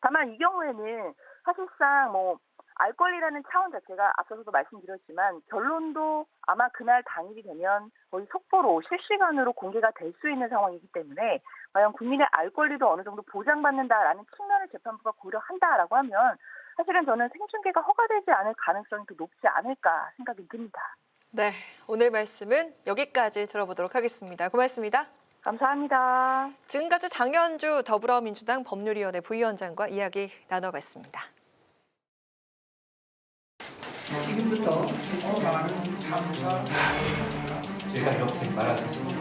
다만 이 경우에는 사실상 알 권리라는 차원 자체가 앞서서도 말씀드렸지만 결론도 아마 그날 당일이 되면 거의 속보로 실시간으로 공개가 될 수 있는 상황이기 때문에 과연 국민의 알 권리도 어느 정도 보장받는다라는 측면을 재판부가 고려한다라고 하면 사실은 저는 생중계가 허가되지 않을 가능성이 더 높지 않을까 생각이 듭니다. 네, 오늘 말씀은 여기까지 들어보도록 하겠습니다. 고맙습니다. 감사합니다. 지금까지 장현주 더불어민주당 법률위원회 부위원장과 이야기 나눠봤습니다. 지금부터 많은 감사 제가 이렇게 말하겠습니다.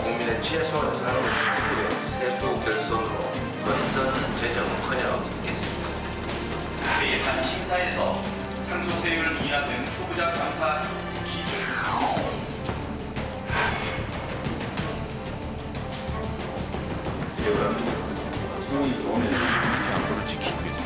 국민의 최소한 삶을 지키고요. 세수 결손으로 더 있는 재정은커녕 있겠습니다. 예산 심사에서 상속세율 인하 등 초부자 감사 기준 소위 원의 안보를 지키기 위해서.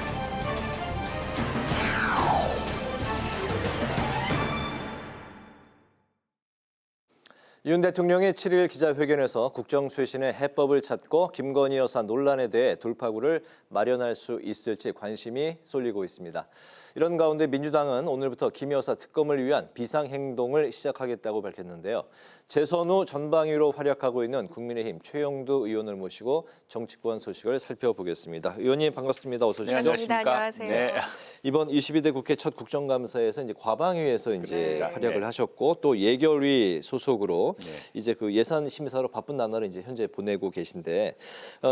윤 대통령이 7일 기자회견에서 국정쇄신의 해법을 찾고 김건희 여사 논란에 대해 돌파구를 마련할 수 있을지 관심이 쏠리고 있습니다. 이런 가운데 민주당은 오늘부터 김 여사 특검을 위한 비상행동을 시작하겠다고 밝혔는데요. 재선 후 전방위로 활약하고 있는 국민의힘 최영두 의원을 모시고 정치권 소식을 살펴보겠습니다. 의원님 반갑습니다. 어서 오십시오. 반갑습니다. 안녕하세요. 네. 이번 22대 국회 첫 국정감사에서 과방위에서 활약을 하셨고 또 예결위 소속으로 이제 그 예산 심사로 바쁜 나날을 이제 현재 보내고 계신데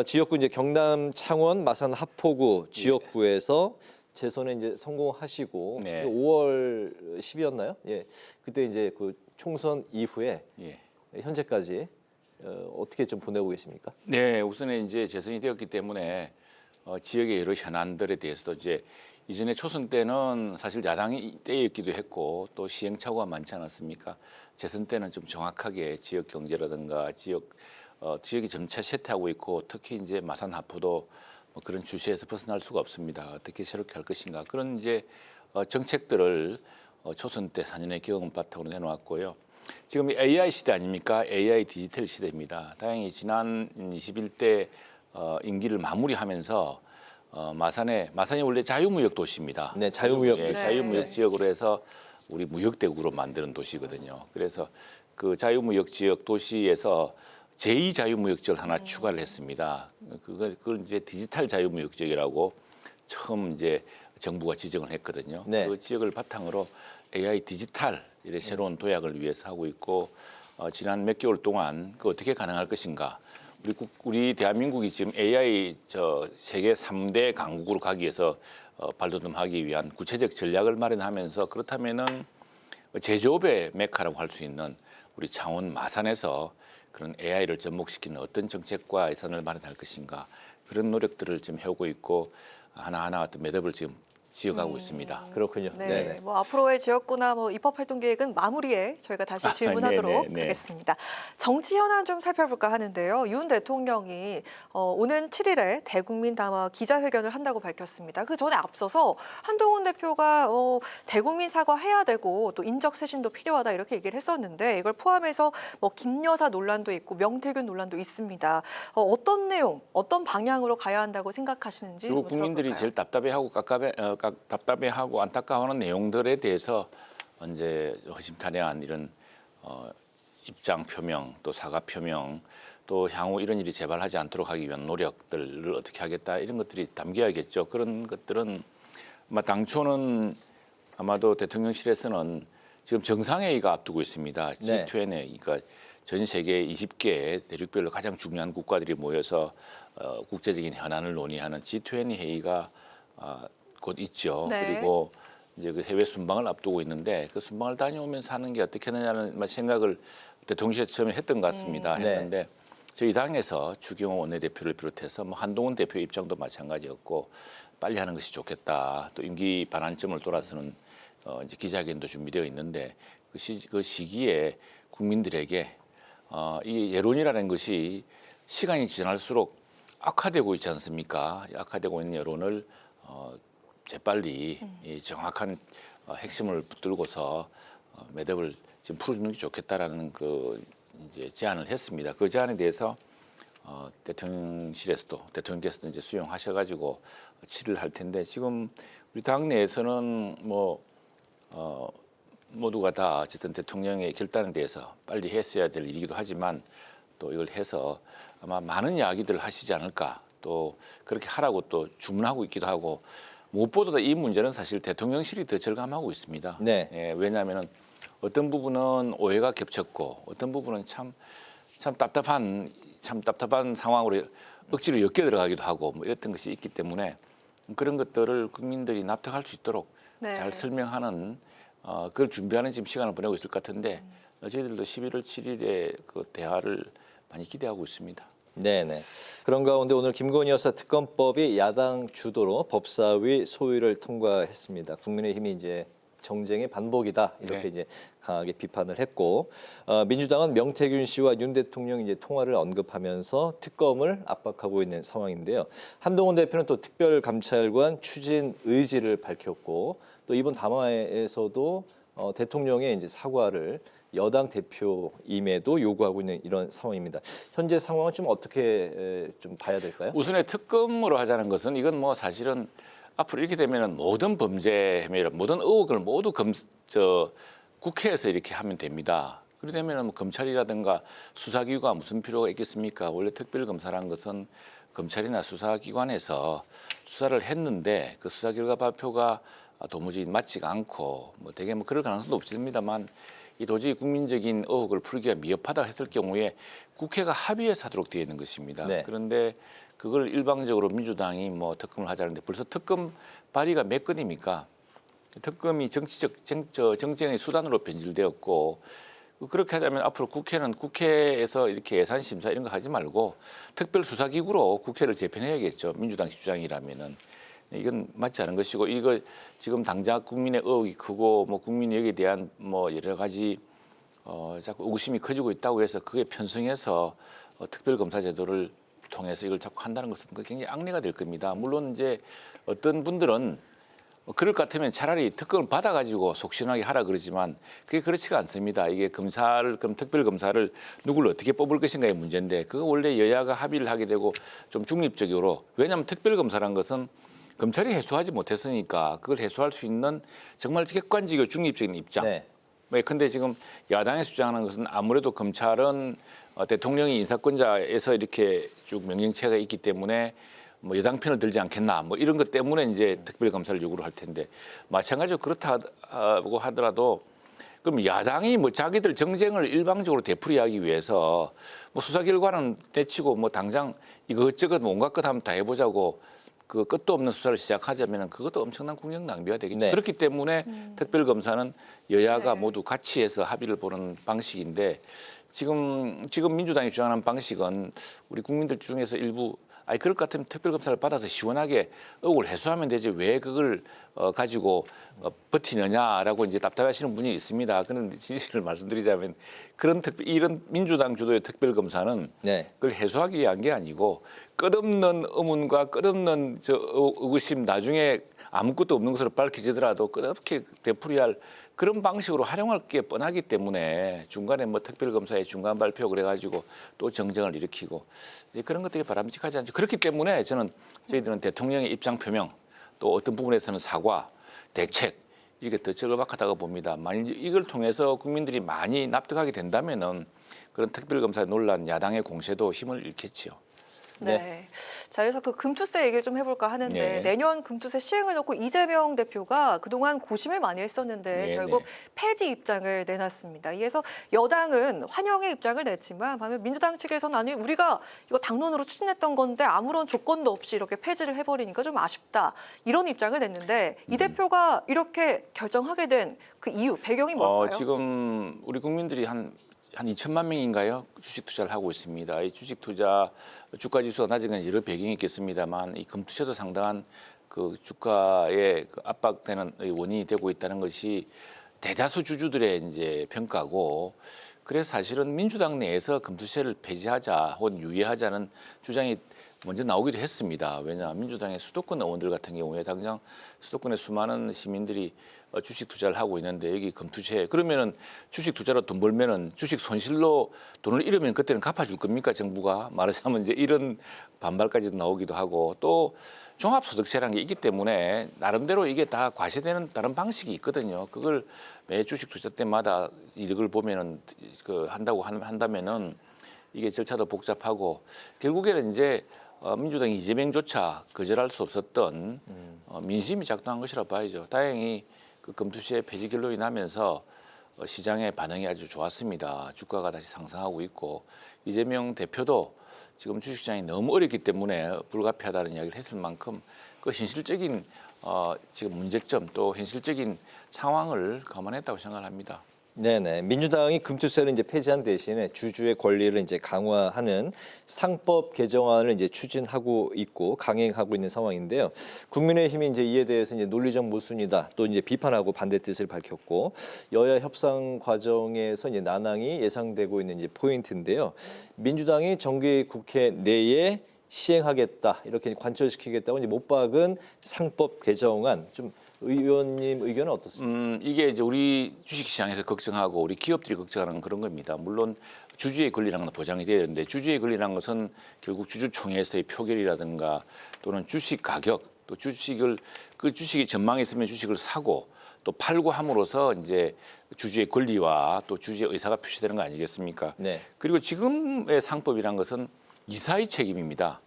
지역구 이제 경남 창원 마산 합포구 지역구에서 재선에 이제 성공하시고 5월 10일이었나요? 예, 그때 이제 그 총선 이후에 현재까지 어떻게 좀 보내고 계십니까? 네, 우선에 이제 재선이 되었기 때문에 지역의 여러 현안들에 대해서도 이제 이전에 초선 때는 사실 야당이 때였기도 했고 또 시행착오가 많지 않았습니까? 재선 때는 좀 정확하게 지역 경제라든가 지역이 점차 쇠퇴하고 있고 특히 이제 마산 하포도 그런 주시에서 벗어날 수가 없습니다. 어떻게 새롭게 할 것인가 그런 이제 정책들을 초선 때 4년의 경험 바탕으로 내놓았고요. 지금 AI 시대 아닙니까? AI 디지털 시대입니다. 다행히 지난 21대 임기를 마무리하면서 마산이 원래 자유무역 도시입니다. 네, 자유무역. 자유무역 지역으로 해서 우리 무역대국으로 만드는 도시거든요. 그래서 그 자유무역 지역 도시에서 제2자유무역 지역을 하나 추가를 했습니다. 그걸 이제 디지털 자유무역 지역이라고 처음 이제 정부가 지정을 했거든요. 그 지역을 바탕으로 AI 디지털 이런 새로운 도약을 위해서 하고 있고 지난 몇 개월 동안 그 어떻게 가능할 것인가? 우리 대한민국이 지금 AI 세계 3대 강국으로 가기 위해서 발돋움하기 위한 구체적 전략을 마련하면서 그렇다면은 제조업의 메카라고 할 수 있는 우리 창원 마산에서 그런 AI를 접목시키는 어떤 정책과 예산을 마련할 것인가 그런 노력들을 지금 해오고 있고 하나하나 어떤 매듭을 지금 지어가고 있습니다. 그렇군요. 네, 앞으로의 지역구나 입법 활동 계획은 마무리에 저희가 다시 질문하도록 하겠습니다. 정치 현안 좀 살펴볼까 하는데요. 윤 대통령이 오는 7일에 대국민 담화 기자회견을 한다고 밝혔습니다. 그 전에 앞서서 한동훈 대표가 대국민 사과해야 되고 또 인적 쇄신도 필요하다 이렇게 얘기를 했었는데 이걸 포함해서 김 여사 논란도 있고 명태균 논란도 있습니다. 어떤 내용, 어떤 방향으로 가야 한다고 생각하시는지 그리고 국민들이 제일 답답해하고 안타까워하는 내용들에 대해서 이제 허심탄회한 이런 입장 표명 또 사과 표명 또 향후 이런 일이 재발하지 않도록 하기 위한 노력들을 어떻게 하겠다 이런 것들이 담겨야겠죠. 그런 것들은 아마 당초는 아마도 대통령실에서는 지금 정상회의가 앞두고 있습니다. G20, 그러니까 전 세계 20개 대륙별로 가장 중요한 국가들이 모여서 국제적인 현안을 논의하는 G20 회의가 곧 있죠. 그리고 이제 그 해외 순방을 앞두고 있는데 그 순방을 다녀오면서 하는 게 어떻게 하느냐는 생각을 대통령실에서 처음에 했던 것 같습니다. 했는데 저희 당에서 주경호 원내대표를 비롯해서 뭐 한동훈 대표 입장도 마찬가지였고 빨리 하는 것이 좋겠다. 또 임기 반환점을 돌아서는 이제 기자회견도 준비되어 있는데 그 시기에 국민들에게 이 여론이라는 것이 시간이 지날수록 악화되고 있지 않습니까? 악화되고 있는 여론을 재빨리 이 정확한 핵심을 붙들고서 매듭을 지금 풀어주는 게 좋겠다라는 그 이제 제안을 했습니다. 그 제안에 대해서 대통령께서도 이제 수용하셔가지고 질의를 할 텐데 지금 우리 당 내에서는 뭐 모두가 다 어쨌든 대통령의 결단에 대해서 빨리 했어야 될 일이기도 하지만 또 이걸 해서 아마 많은 이야기들을 하시지 않을까. 또 그렇게 하라고 또 주문하고 있기도 하고 무엇보다 이 문제는 사실 대통령실이 더 절감하고 있습니다. 예, 왜냐하면 어떤 부분은 오해가 겹쳤고 어떤 부분은 참 답답한 상황으로 억지로 엮여 들어가기도 하고 뭐 이랬던 것이 있기 때문에 그런 것들을 국민들이 납득할 수 있도록 잘 설명하는 그걸 준비하는 지금 시간을 보내고 있을 것 같은데 저희들도 11월 7일에 그 대화를 많이 기대하고 있습니다. 네네. 그런 가운데 오늘 김건희 여사 특검법이 야당 주도로 법사위 소위를 통과했습니다. 국민의힘이 이제 정쟁의 반복이다 이렇게 이제 강하게 비판을 했고 민주당은 명태균 씨와 윤 대통령 이제 통화를 언급하면서 특검을 압박하고 있는 상황인데요. 한동훈 대표는 또 특별감찰관 추진 의지를 밝혔고 또 이번 담화에서도 대통령의 이제 사과를 여당 대표임에도 요구하고 있는 이런 상황입니다. 현재 상황은 좀 어떻게 좀 봐야 될까요? 우선에 특검으로 하자는 것은 이건 뭐 사실은 앞으로 이렇게 되면은 모든 범죄 혐의를 모든 의혹을 모두 국회에서 이렇게 하면 됩니다. 그렇게 되면은 뭐 검찰이라든가 수사기구가 무슨 필요가 있겠습니까? 원래 특별검사라는 것은 검찰이나 수사기관에서 수사를 했는데 그 수사 결과 발표가 도무지 맞지가 않고 뭐 되게 뭐 그럴 가능성도 없습니다만 이 도저히 국민적인 의혹을 풀기가 미흡하다 했을 경우에 국회가 합의해서 하도록 되어 있는 것입니다. 그런데 그걸 일방적으로 민주당이 뭐 특검을 하자는데 벌써 특검 발의가 몇 건입니까? 특검이 정치적 정쟁의 수단으로 변질되었고 그렇게 하자면 앞으로 국회는 국회에서 이렇게 예산 심사 이런 거 하지 말고 특별수사기구로 국회를 재편해야겠죠. 민주당 주장이라면은. 이건 맞지 않은 것이고 이거 지금 당장 국민의 의혹이 크고 뭐 국민이 여기에 대한 뭐 여러 가지 자꾸 의구심이 커지고 있다고 해서 그게 편성해서 특별검사 제도를 통해서 이걸 자꾸 한다는 것은 굉장히 악례가 될 겁니다. 물론 이제 어떤 분들은 그럴 것 같으면 차라리 특검을 받아가지고 속시원하게 하라 그러지만 그게 그렇지가 않습니다. 이게 그럼 특별검사를 누구를 어떻게 뽑을 것인가의 문제인데 그거 원래 여야가 합의를 하게 되고 좀 중립적으로 왜냐하면 특별검사란 것은 검찰이 해소하지 못했으니까 그걸 해소할 수 있는 정말 객관적이고 중립적인 입장. 근데 지금 야당에서 주장하는 것은 아무래도 검찰은 대통령이 인사권자에서 이렇게 쭉 명령체가 있기 때문에 뭐 여당 편을 들지 않겠나 뭐 이런 것 때문에 이제 특별검사를 요구를 할 텐데 마찬가지로 그렇다고 하더라도 그럼 야당이 뭐 자기들 정쟁을 일방적으로 되풀이하기 위해서 뭐 수사 결과는 내치고 뭐 당장 이것저것 온갖 것 한번 다 해보자고 그 끝도 없는 수사를 시작하자면 그것도 엄청난 국력 낭비가 되겠죠. 그렇기 때문에 특별검사는 여야가 모두 같이 해서 합의를 보는 방식인데 지금 민주당이 주장하는 방식은 우리 국민들 중에서 일부 그럴 것 같으면 특별검사를 받아서 시원하게 의혹을 해소하면 되지 왜 그걸 가지고 버티느냐라고 이제 답답하시는 분이 있습니다. 그런데 진실을 말씀드리자면 이런 민주당 주도의 특별검사는 그걸 해소하기 위한 게 아니고 끝없는 의문과 끝없는 의구심 나중에 아무것도 없는 것으로 밝혀지더라도 끝없게 되풀이할 그런 방식으로 활용할 게 뻔하기 때문에 중간에 뭐 특별검사의 중간 발표 그래가지고 또 정쟁을 일으키고 그런 것들이 바람직하지 않죠. 그렇기 때문에 저희들은 대통령의 입장 표명 또 어떤 부분에서는 사과, 대책 이게 더 절박하다고 봅니다. 만일 이걸 통해서 국민들이 많이 납득하게 된다면은 그런 특별검사의 논란, 야당의 공세도 힘을 잃겠지요. 네. 자, 그래서 그 금투세 얘기를 좀 해볼까 하는데 네. 내년 금투세 시행을 놓고 이재명 대표가 그동안 고심을 많이 했었는데 네, 결국 네. 폐지 입장을 내놨습니다. 이에서 여당은 환영의 입장을 냈지만 반면 민주당 측에서는 아니 우리가 이거 당론으로 추진했던 건데 아무런 조건도 없이 이렇게 폐지를 해버리니까 좀 아쉽다 이런 입장을 냈는데 이 대표가 이렇게 결정하게 된 그 이유 배경이 뭘까요? 지금 우리 국민들이 한 2천만 명인가요? 주식 투자를 하고 있습니다. 이 주식 투자 주가 지수가 낮은 건 여러 배경이 있겠습니다만 이 금투세도 상당한 그 주가에 그 압박되는 원인이 되고 있다는 것이 대다수 주주들의 이제 평가고 그래서 사실은 민주당 내에서 금투세를 폐지하자 혹은 유예하자는 주장이 먼저 나오기도 했습니다. 왜냐 민주당의 수도권 의원들 같은 경우에 당장 수도권의 수많은 시민들이 주식 투자를 하고 있는데 여기 금투세 그러면은 주식 투자로 돈 벌면은 주식 손실로 돈을 잃으면 그때는 갚아줄 겁니까 정부가 말하자면 이제 이런 반발까지도 나오기도 하고 또 종합소득세라는 게 있기 때문에 나름대로 이게 다 과세되는 다른 방식이 있거든요. 그걸 매 주식 투자 때마다 이득을 보면은 그 한다면은 이게 절차도 복잡하고 결국에는 이제 민주당이 이재명조차 거절할 수 없었던 민심이 작동한 것이라 봐야죠. 다행히 그 금투세 폐지 결론이 나면서 시장의 반응이 아주 좋았습니다. 주가가 다시 상승하고 있고 이재명 대표도 지금 주식시장이 너무 어렵기 때문에 불가피하다는 이야기를 했을 만큼 그 현실적인 지금 문제점 또 현실적인 상황을 감안했다고 생각합니다. 네네. 민주당이 금투세를 이제 폐지한 대신에 주주의 권리를 이제 강화하는 상법 개정안을 이제 추진하고 있고 강행하고 있는 상황인데요. 국민의힘이 이제 이에 대해서 이제 논리적 모순이다 또 이제 비판하고 반대 뜻을 밝혔고 여야 협상 과정에서 이제 난항이 예상되고 있는 이제 포인트인데요. 민주당이 정기 국회 내에 시행하겠다 이렇게 관철시키겠다고 이제 못 박은 상법 개정안 좀. 의원님 의견은 어떻습니까? 이게 이제 우리 주식시장에서 걱정하고 우리 기업들이 걱정하는 그런 겁니다. 물론 주주의 권리라는 건 보장이 돼야 되는데 주주의 권리라는 것은 결국 주주총회에서의 표결이라든가 또는 주식 가격 또 주식을 그 주식이 전망이 있으면 주식을 사고 또 팔고 함으로써 이제 주주의 권리와 또 주주의 의사가 표시되는 거 아니겠습니까? 네. 그리고 지금의 상법이란 것은 이사의 책임입니다.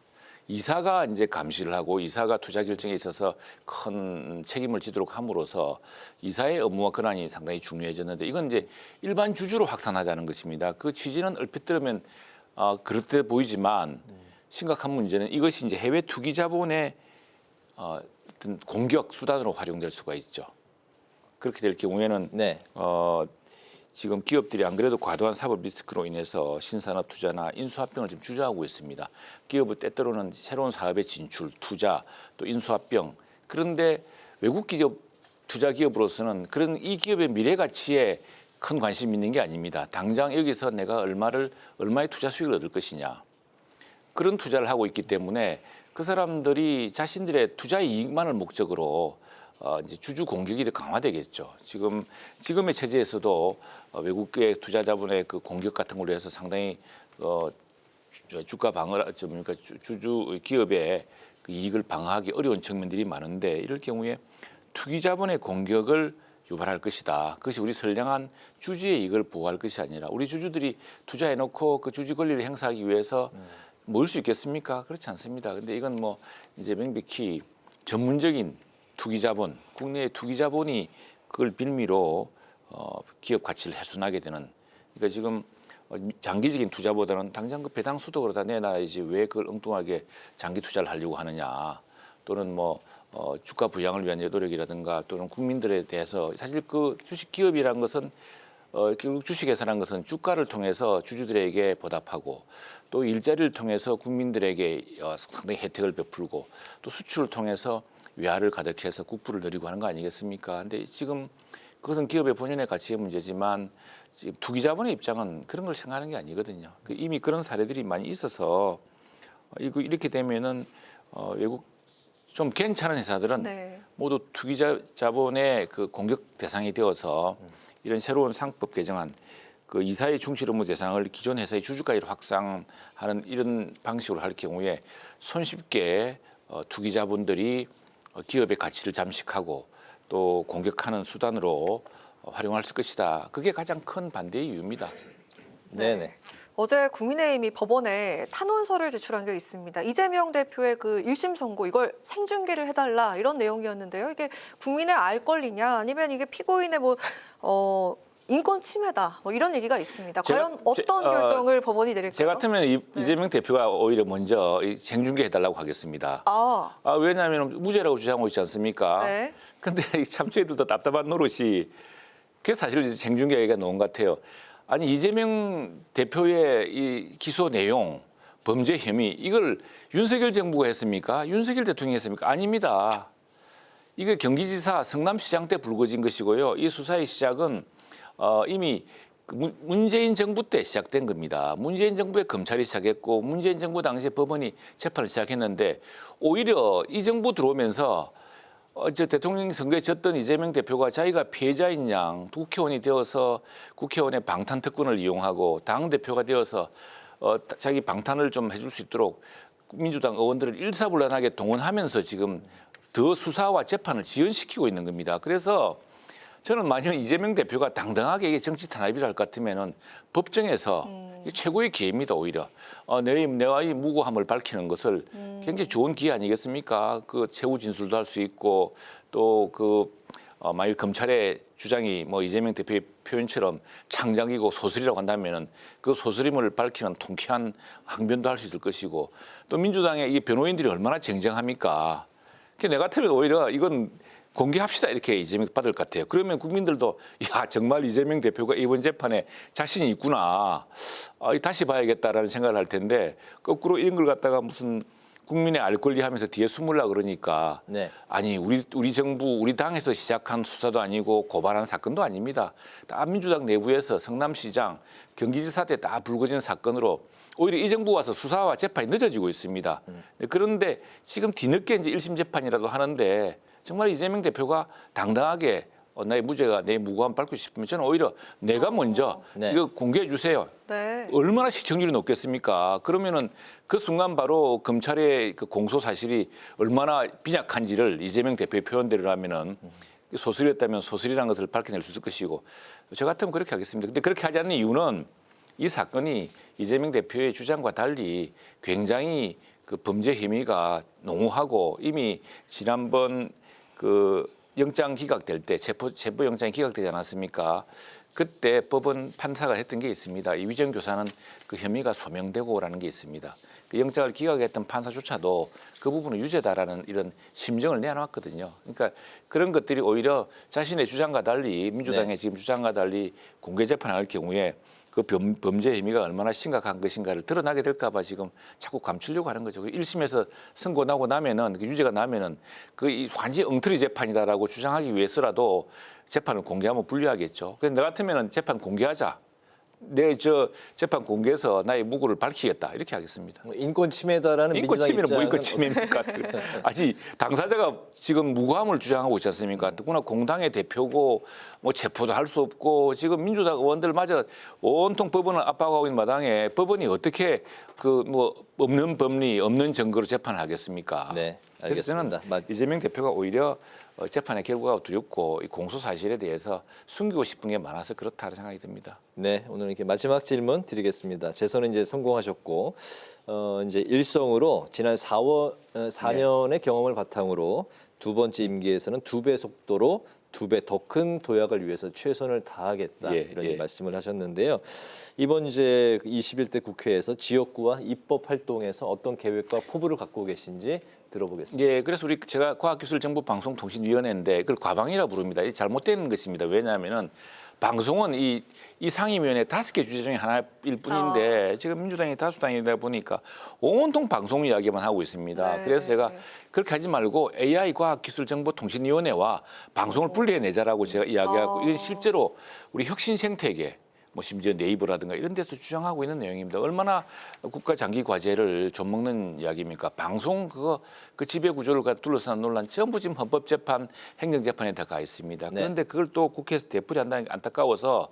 이사가 이제 감시를 하고 이사가 투자 결정에 있어서 큰 책임을 지도록 함으로써 이사의 업무와 권한이 상당히 중요해졌는데 이건 이제 일반 주주로 확산하자는 것입니다. 그 취지는 얼핏 들으면 그렇게 보이지만 심각한 문제는 이것이 이제 해외 투기 자본의 어떤 공격 수단으로 활용될 수가 있죠. 그렇게 될 경우에는 네. 지금 기업들이 안 그래도 과도한 사법 리스크로 인해서 신산업 투자나 인수합병을 지금 주저하고 있습니다. 기업은 때때로는 새로운 사업의 진출, 투자, 또 인수합병. 그런데 외국 기업, 투자 기업으로서는 그런 이 기업의 미래 가치에 큰 관심이 있는 게 아닙니다. 당장 여기서 내가 얼마의 투자 수익을 얻을 것이냐. 그런 투자를 하고 있기 때문에 그 사람들이 자신들의 투자 이익만을 목적으로 이제 주주 공격이 더 강화되겠죠. 지금의 체제에서도 외국계 투자 자본의 그 공격 같은 걸로 해서 상당히 주가 방어를 그러니까 주주 기업의 그 이익을 방어하기 어려운 측면들이 많은데 이럴 경우에 투기 자본의 공격을 유발할 것이다. 그것이 우리 선량한 주주의 이익을 보호할 것이 아니라 우리 주주들이 투자해놓고 그 주주 권리를 행사하기 위해서 모일 수 있겠습니까? 그렇지 않습니다. 근데 이건 뭐 이제 명백히 전문적인 투기 자본, 국내의 투기 자본이 그걸 빌미로 기업 가치를 훼손하게 되는. 그러니까 지금 장기적인 투자보다는 당장 그 배당 수독으로 다 내놔야지 왜 그걸 엉뚱하게 장기 투자를 하려고 하느냐. 또는 뭐 주가 부양을 위한 노력이라든가 또는 국민들에 대해서 사실 그 주식 기업이라는 것은 결국 주식회사라는 것은 주가를 통해서 주주들에게 보답하고 또 일자리를 통해서 국민들에게 상당히 혜택을 베풀고 또 수출을 통해서 외화를 가득해서 국부를 누리고 하는 거 아니겠습니까? 근데 지금 그것은 기업의 본연의 가치의 문제지만 지금 투기 자본의 입장은 그런 걸 생각하는 게 아니거든요. 이미 그런 사례들이 많이 있어서 이렇게 되면은 외국 좀 괜찮은 회사들은 네. 모두 투기 자본의 그 공격 대상이 되어서 이런 새로운 상법 개정안 그 이사의 중실 업무 대상을 기존 회사의 주주까지 확산하는 이런 방식으로 할 경우에 손쉽게 투기 자본들이 기업의 가치를 잠식하고 또 공격하는 수단으로 활용할 것이다. 그게 가장 큰 반대의 이유입니다. 네네. 어제 국민의힘이 법원에 탄원서를 제출한 게 있습니다. 이재명 대표의 그 1심 선고 이걸 생중계를 해달라 이런 내용이었는데요. 이게 국민의 알 권리냐 아니면 이게 피고인의 인권 침해다 뭐 이런 얘기가 있습니다. 과연 어떤 결정을 법원이 내릴까요? 제 같으면 이재명 대표가 오히려 먼저 생중계 해달라고 하겠습니다. 왜냐하면 무죄라고 주장하고 있지 않습니까? 네. 근데 참수인들도 답답한 노릇이 그래서 사실 생중계 얘기가 나온 것 같아요. 아니 이재명 대표의 이 기소 내용, 범죄 혐의 이걸 윤석열 정부가 했습니까? 윤석열 대통령이 했습니까? 아닙니다. 이게 경기지사 성남시장 때 불거진 것이고요. 이 수사의 시작은 이미 문재인 정부 때 시작된 겁니다. 문재인 정부에 검찰이 시작했고 문재인 정부 당시에 법원이 재판을 시작했는데 오히려 이 정부 들어오면서 대통령 선거에 졌던 이재명 대표가 자기가 피해자인 양 국회의원이 되어서 국회의원의 방탄 특권을 이용하고 당대표가 되어서 자기 방탄을 좀 해줄 수 있도록 민주당 의원들을 일사불란하게 동원하면서 지금 더 수사와 재판을 지연시키고 있는 겁니다. 그래서 저는 만약 이재명 대표가 당당하게 이게 정치 탄압이라 할 것 같으면은 법정에서 최고의 기회입니다. 오히려 내가 이 무고함을 밝히는 것을 굉장히 좋은 기회 아니겠습니까? 그 최후 진술도 할 수 있고 또 만일 검찰의 주장이 이재명 대표의 표현처럼 창작이고 소설이라고 한다면은 그 소설임을 밝히는 통쾌한 항변도 할 수 있을 것이고 또 민주당의 이 변호인들이 얼마나 쟁쟁합니까? 내 같으면 오히려 이건 공개합시다 이렇게 이재명 받을 것 같아요. 그러면 국민들도 야 정말 이재명 대표가 이번 재판에 자신이 있구나. 다시 봐야겠다라는 생각을 할 텐데 거꾸로 이런 걸 갖다가 무슨 국민의 알 권리 하면서 뒤에 숨으려고 그러니까 아니 우리 정부 우리 당에서 시작한 수사도 아니고 고발한 사건도 아닙니다. 다 민주당 내부에서 성남시장 경기지사 때 다 불거진 사건으로 오히려 이 정부 와서 수사와 재판이 늦어지고 있습니다. 그런데 지금 뒤늦게 이제 1심 재판이라도 하는데 정말 이재명 대표가 당당하게 나의 무죄가 내 무고함 밝히고 싶으면 저는 오히려 내가 먼저 이거 공개해 주세요. 얼마나 시청률이 높겠습니까? 그러면은 그 순간 바로 검찰의 그 공소 사실이 얼마나 빈약한지를 이재명 대표의 표현대로라면은 소설이었다면 소설이라는 것을 밝혀낼 수 있을 것이고 저 같으면 그렇게 하겠습니다. 근데 그렇게 하지 않는 이유는 이 사건이 이재명 대표의 주장과 달리 굉장히 그 범죄 혐의가 농후하고 이미 지난번 그 영장 기각될 때 체포 영장이 기각되지 않았습니까? 그때 법원 판사가 했던 게 있습니다. 이 위정 교사는 그 혐의가 소명되고라는 게 있습니다. 그 영장을 기각했던 판사조차도 그 부분은 유죄다라는 이런 심정을 내놓았거든요. 그러니까 그런 것들이 오히려 자신의 주장과 달리 민주당의 지금 주장과 달리 공개 재판할 경우에 그 범죄 혐의가 얼마나 심각한 것인가를 드러나게 될까 봐 지금 자꾸 감추려고 하는 거죠. 1심에서 선고 나고 나면은 유죄가 나면은 그 완전히 엉터리 재판이다라고 주장하기 위해서라도 재판을 공개하면 불리하겠죠. 그래서 나 같으면은 재판 공개하자. 내 재판 공개해서 나의 무고를 밝히겠다 이렇게 하겠습니다. 인권 침해다라는 인권 침해는 뭐 인권 입장은 침해입니까? 아직 당사자가 지금 무고함을 주장하고 있지 않습니까? 더구나 공당의 대표고 체포도 할 수 없고 지금 민주당 의원들마저 온통 법원을 압박하고 있는 마당에 법원이 어떻게 없는 법리 없는 증거로 재판을 하겠습니까? 네, 그래서 저는 이재명 대표가 오히려 재판의 결과가 두렵고 이 공소 사실에 대해서 숨기고 싶은 게 많아서 그렇다는 생각이 듭니다. 네, 오늘 이렇게 마지막 질문 드리겠습니다. 재선은 이제 성공하셨고 이제 일성으로 지난 4년의 경험을 바탕으로 두 번째 임기에서는 2배 속도로 2배 더 큰 도약을 위해서 최선을 다하겠다 이런 말씀을 하셨는데요. 이번 이제 21대 국회에서 지역구와 입법 활동에서 어떤 계획과 포부를 갖고 계신지 들어보겠습니다. 예, 그래서 제가 과학기술정보방송통신위원회인데 그걸 과방이라 부릅니다. 이 잘못된 것입니다. 왜냐하면은 방송은 이 상임위원회 5개 주제 중에 하나일 뿐인데 지금 민주당이 다수당이다 보니까 온통 방송 이야기만 하고 있습니다. 그래서 제가 그렇게 하지 말고 AI 과학기술정보통신위원회와 방송을 분리해내자라고 제가 이야기하고 이건 실제로 우리 혁신 생태계 심지어 네이버라든가 이런 데서 주장하고 있는 내용입니다. 얼마나 국가 장기 과제를 좀먹는 이야기입니까? 방송 그 지배 구조를 둘러싼 논란 전부 지금 헌법재판, 행정재판에 다 가 있습니다. 그런데 그걸 또 국회에서 되풀이한다는 게 안타까워서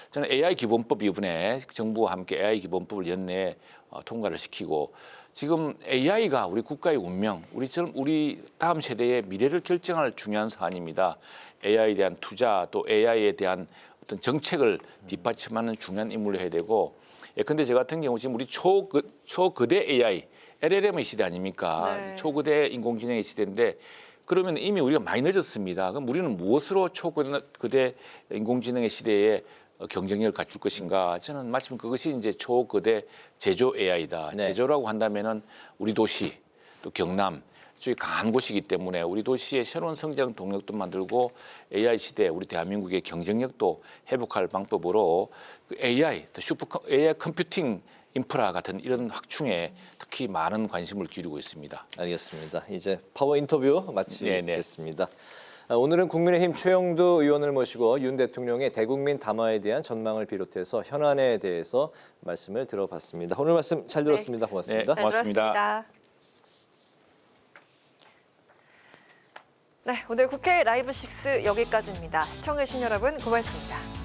저는 AI 기본법 이번에 정부와 함께 AI 기본법을 연내에 통과를 시키고 지금 AI가 우리 국가의 운명, 우리 다음 세대의 미래를 결정할 중요한 사안입니다. AI에 대한 투자 또 AI에 대한 어떤 정책을 뒷받침하는 중요한 임무를 해야 되고 예컨대 저 같은 경우 지금 우리 초거대 AI, LLM의 시대 아닙니까? 네. 초거대 인공지능의 시대인데 그러면 이미 우리가 많이 늦었습니다. 그럼 우리는 무엇으로 초거대 인공지능의 시대에 경쟁력을 갖출 것인가? 저는 마침 그것이 이제 초거대 제조 AI다. 네. 제조라고 한다면은 우리 도시 또 경남 쪽이 강한 곳이기 때문에 우리 도시의 새로운 성장 동력도 만들고 AI 시대 우리 대한민국의 경쟁력도 회복할 방법으로 그 AI, AI 컴퓨팅 인프라 같은 이런 확충에 특히 많은 관심을 기울이고 있습니다. 알겠습니다. 이제 파워 인터뷰 마치겠습니다. 오늘은 국민의힘 최영두 의원을 모시고 윤 대통령의 대국민 담화에 대한 전망을 비롯해서 현안에 대해서 말씀을 들어봤습니다. 오늘 말씀 잘 들었습니다. 고맙습니다. 네, 고맙습니다. 네, 오늘 국회 라이브 6 여기까지입니다. 시청해주신 여러분 고맙습니다.